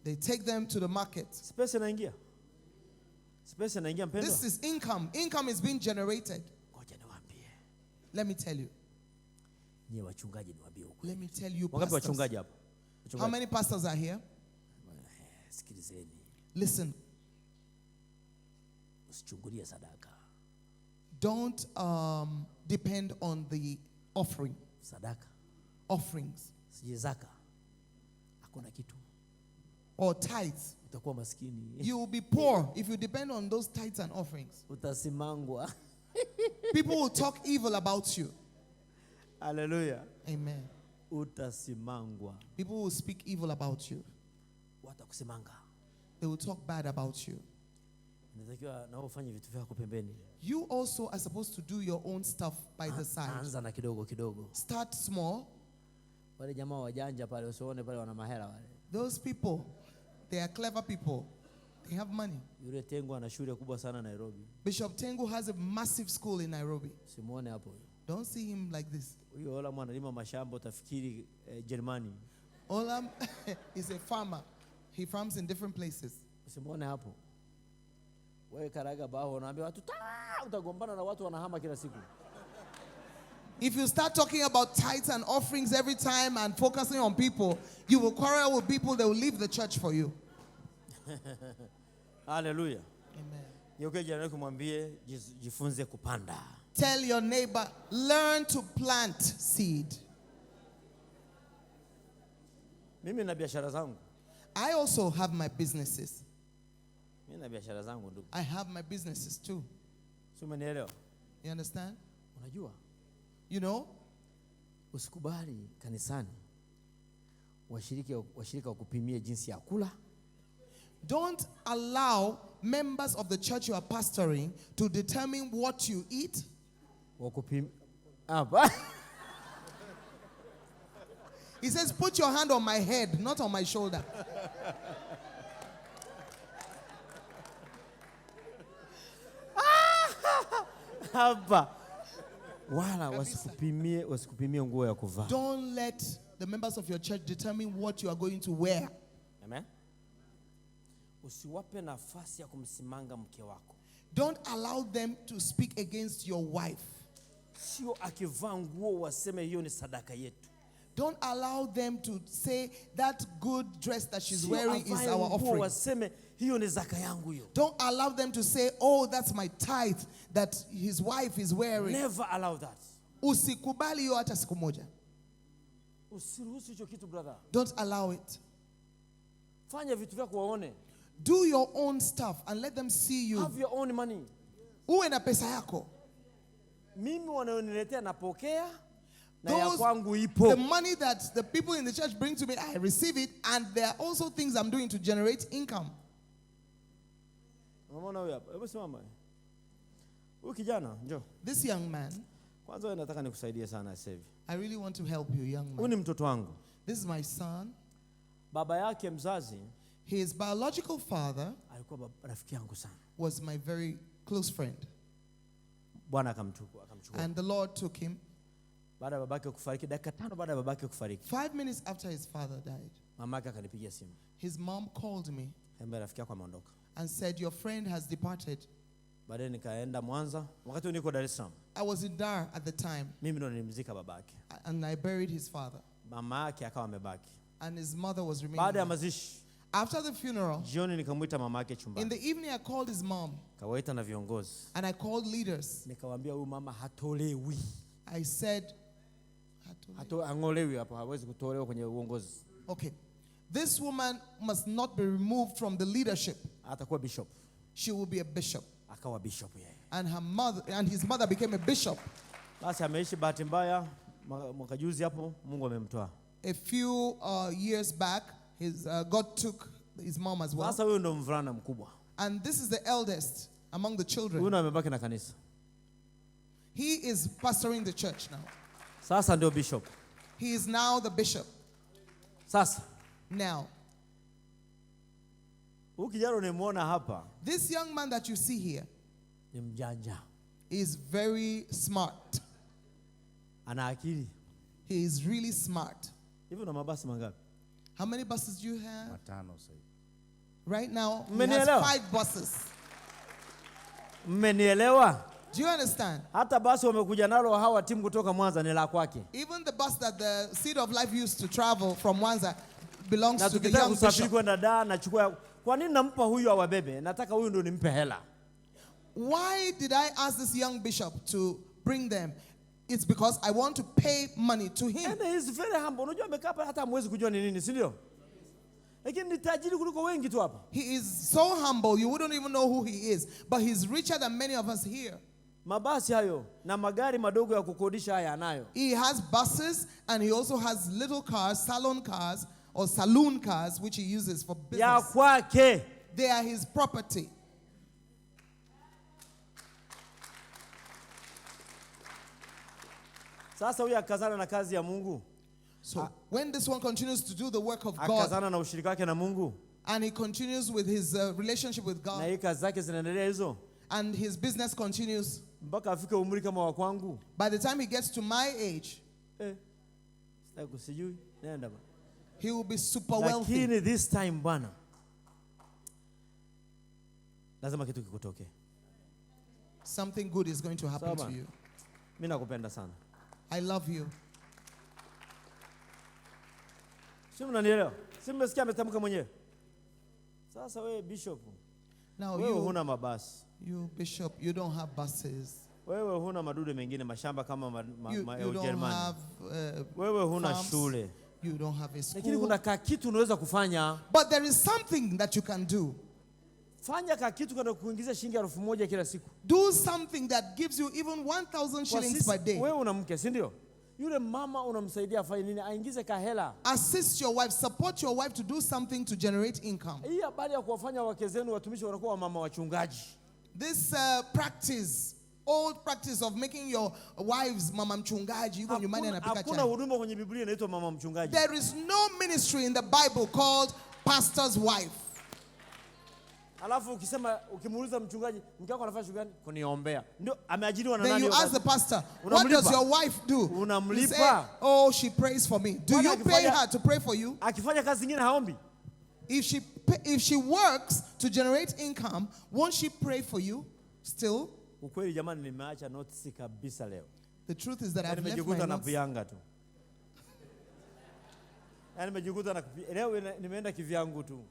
They take them to the market. This is income. Income is being generated. Let me tell you. Let me tell you, pastors. How many pastors are here? Listen. Don't depend on the offering. Offerings. Or tithes. You will be poor if you depend on those tithes and offerings. People will talk evil about you. Hallelujah. Amen. People will speak evil about you. They will talk bad about you. Natakiwa na ufanye vitu vyako pembeni. You also are supposed to do your own stuff by the side. Anza na kidogo kidogo. Start small. Wale jamaa wajanja pale usione pale wana mahela wale. Those people, they are clever people. They have money. Yule Tengu ana shule kubwa sana Nairobi. Bishop Tengu has a massive school in Nairobi. Simuone hapo. Don't see him like this. Huyo Olam analima mashamba utafikiri Germany. Olam is a farmer. He farms in different places. Simuone hapo. Wewe karaga baho unaambia watu utagombana na watu wanahama kila siku. If you start talking about tithes and offerings every time and focusing on people, you will quarrel with people, they will leave the church for you. Hallelujah. Amen. Yoke jirani kumwambie jifunze kupanda. Tell your neighbor, learn to plant seed. Mimi na biashara zangu. I also have my businesses. Mimi na biashara zangu ndugu. I have my businesses too. Si umenielewa? You understand? Unajua? You know? Usikubali kanisani washirika wakupimie jinsi ya kula. Don't allow members of the church you are pastoring to determine what you eat. He says, put your hand on my head, not on my shoulder. Wala wasikupimie nguo ya kuvaa. Don't let the members of your church determine what you are going to wear. Amen. Usiwape nafasi ya kumsimanga mke wako. Don't allow them to speak against your wife. Sio akivaa nguo waseme hiyo ni sadaka yetu. Don't allow them to say that good dress that she's wearing is our offering. Waseme hiyo ni zaka yangu hiyo. Don't allow them to say, oh, that's my tithe that his wife is wearing. Never allow that. Usikubali hiyo hata siku moja. Usiruhusu hicho kitu brother. Don't allow it. Fanya vitu vyako waone. Do your own stuff and let them see you. Have your own money. Uwe na pesa yako. Mimi wanaoniletea napokea. The money that the people in the church bring to me, I receive it, and there are also things I'm doing to generate income. This young man, I really want to help you, young man. This is my son. His biological father was my very close friend. And the Lord took him. 5 minutes after his father died, his mom called me and said, your friend has departed. I was in Dar at the time, and I buried his father, and his mother was remaining. After the funeral, in the evening I called his mom, and I called leaders. I said, okay, this woman must not be removed from the leadership. She will be a bishop. And her mother and his mother became a bishop. A few years back, God took his mom as well. And this is the eldest among the children. He is pastoring the church now. Sasa ndio bishop. He is now the bishop. Sasa. Now. This young man that you see here is very smart. He is really smart. How many buses do you have? Right now, he has 5 buses. Do you understand? Hata basi wamekuja nalo hawa timu kutoka Mwanza ni la kwake. Even the bus that the Seed of Life used to travel from Mwanza belongs to the young bishop. Kwa nini nampa huyu awabebe? Nataka huyu ndo nimpe hela. Why did I ask this young bishop to bring them? It's because I want to pay money to him. And he is very humble. Unajua amekaa hapa hata hamwezi kujua ni nini, si ndio? Lakini ni tajiri kuliko wengi tu hapa. He is so humble you wouldn't even know who he is, but he's richer than many of us here. Mabasi hayo na magari madogo ya kukodisha haya anayo. He has buses and he also has little cars, salon cars or saloon cars which he uses for business. Ya kwake. They are his property. Sasa huyu akazana na kazi ya Mungu. So when this one continues to do the work of God, akazana na ushirika wake na Mungu, and he continues with his relationship with na God, hii kazi zake zinaendelea hizo, and his business continues, mpaka afike umri kama wa kwangu, by the time he gets to my age, sijui nenda ba, he will be super wealthy. lakini this time bwana, lazima kitu kikutoke. Something good is going to happen to you. Mimi nakupenda sana. I love you. Sio mnanielewa? Si mmesikia ametamka mwenyewe? Sasa wewe bishop, Now wewe huna mabasi. You bishop, you don't have buses. Wewe huna madude mengine mashamba kama You don't have wewe huna farms. shule. You don't have a Lakini school. kuna kitu unaweza kufanya. But there is something that you can do. Fanya kitu kana kuingiza shilingi 1000 kila siku. Do something that gives you even 1,000 shillings per day. Wewe una mke, si ndio? Yule mama unamsaidia afanye nini? Aingize kahela. Assist your wife, support your wife to do something to generate income. Hii habari ya kuwafanya wake zenu watumishi wanakuwa mama wachungaji. This old practice of making your wives mama mchungaji, yuko nyumbani anapika chai. Hakuna huduma kwenye Biblia inaitwa mama mchungaji. There is no ministry in the Bible called pastor's wife. Alafu ukimuuliza mchungaji, mke wako anafanya shughuli gani? Kuniombea. Ndio ameajiriwa na nani? Then you ask the pastor, what does your wife do? Unamlipa. Oh, she prays for me. Do you pay her to pray for you? Akifanya kazi nyingine haombi. If she works to generate income, won't she pray for you still? Ukweli jamani, nimeacha notes kabisa leo. The truth is that I've left my na notes. vianga tu. Nimejikuta na leo nimeenda kivyangu tu.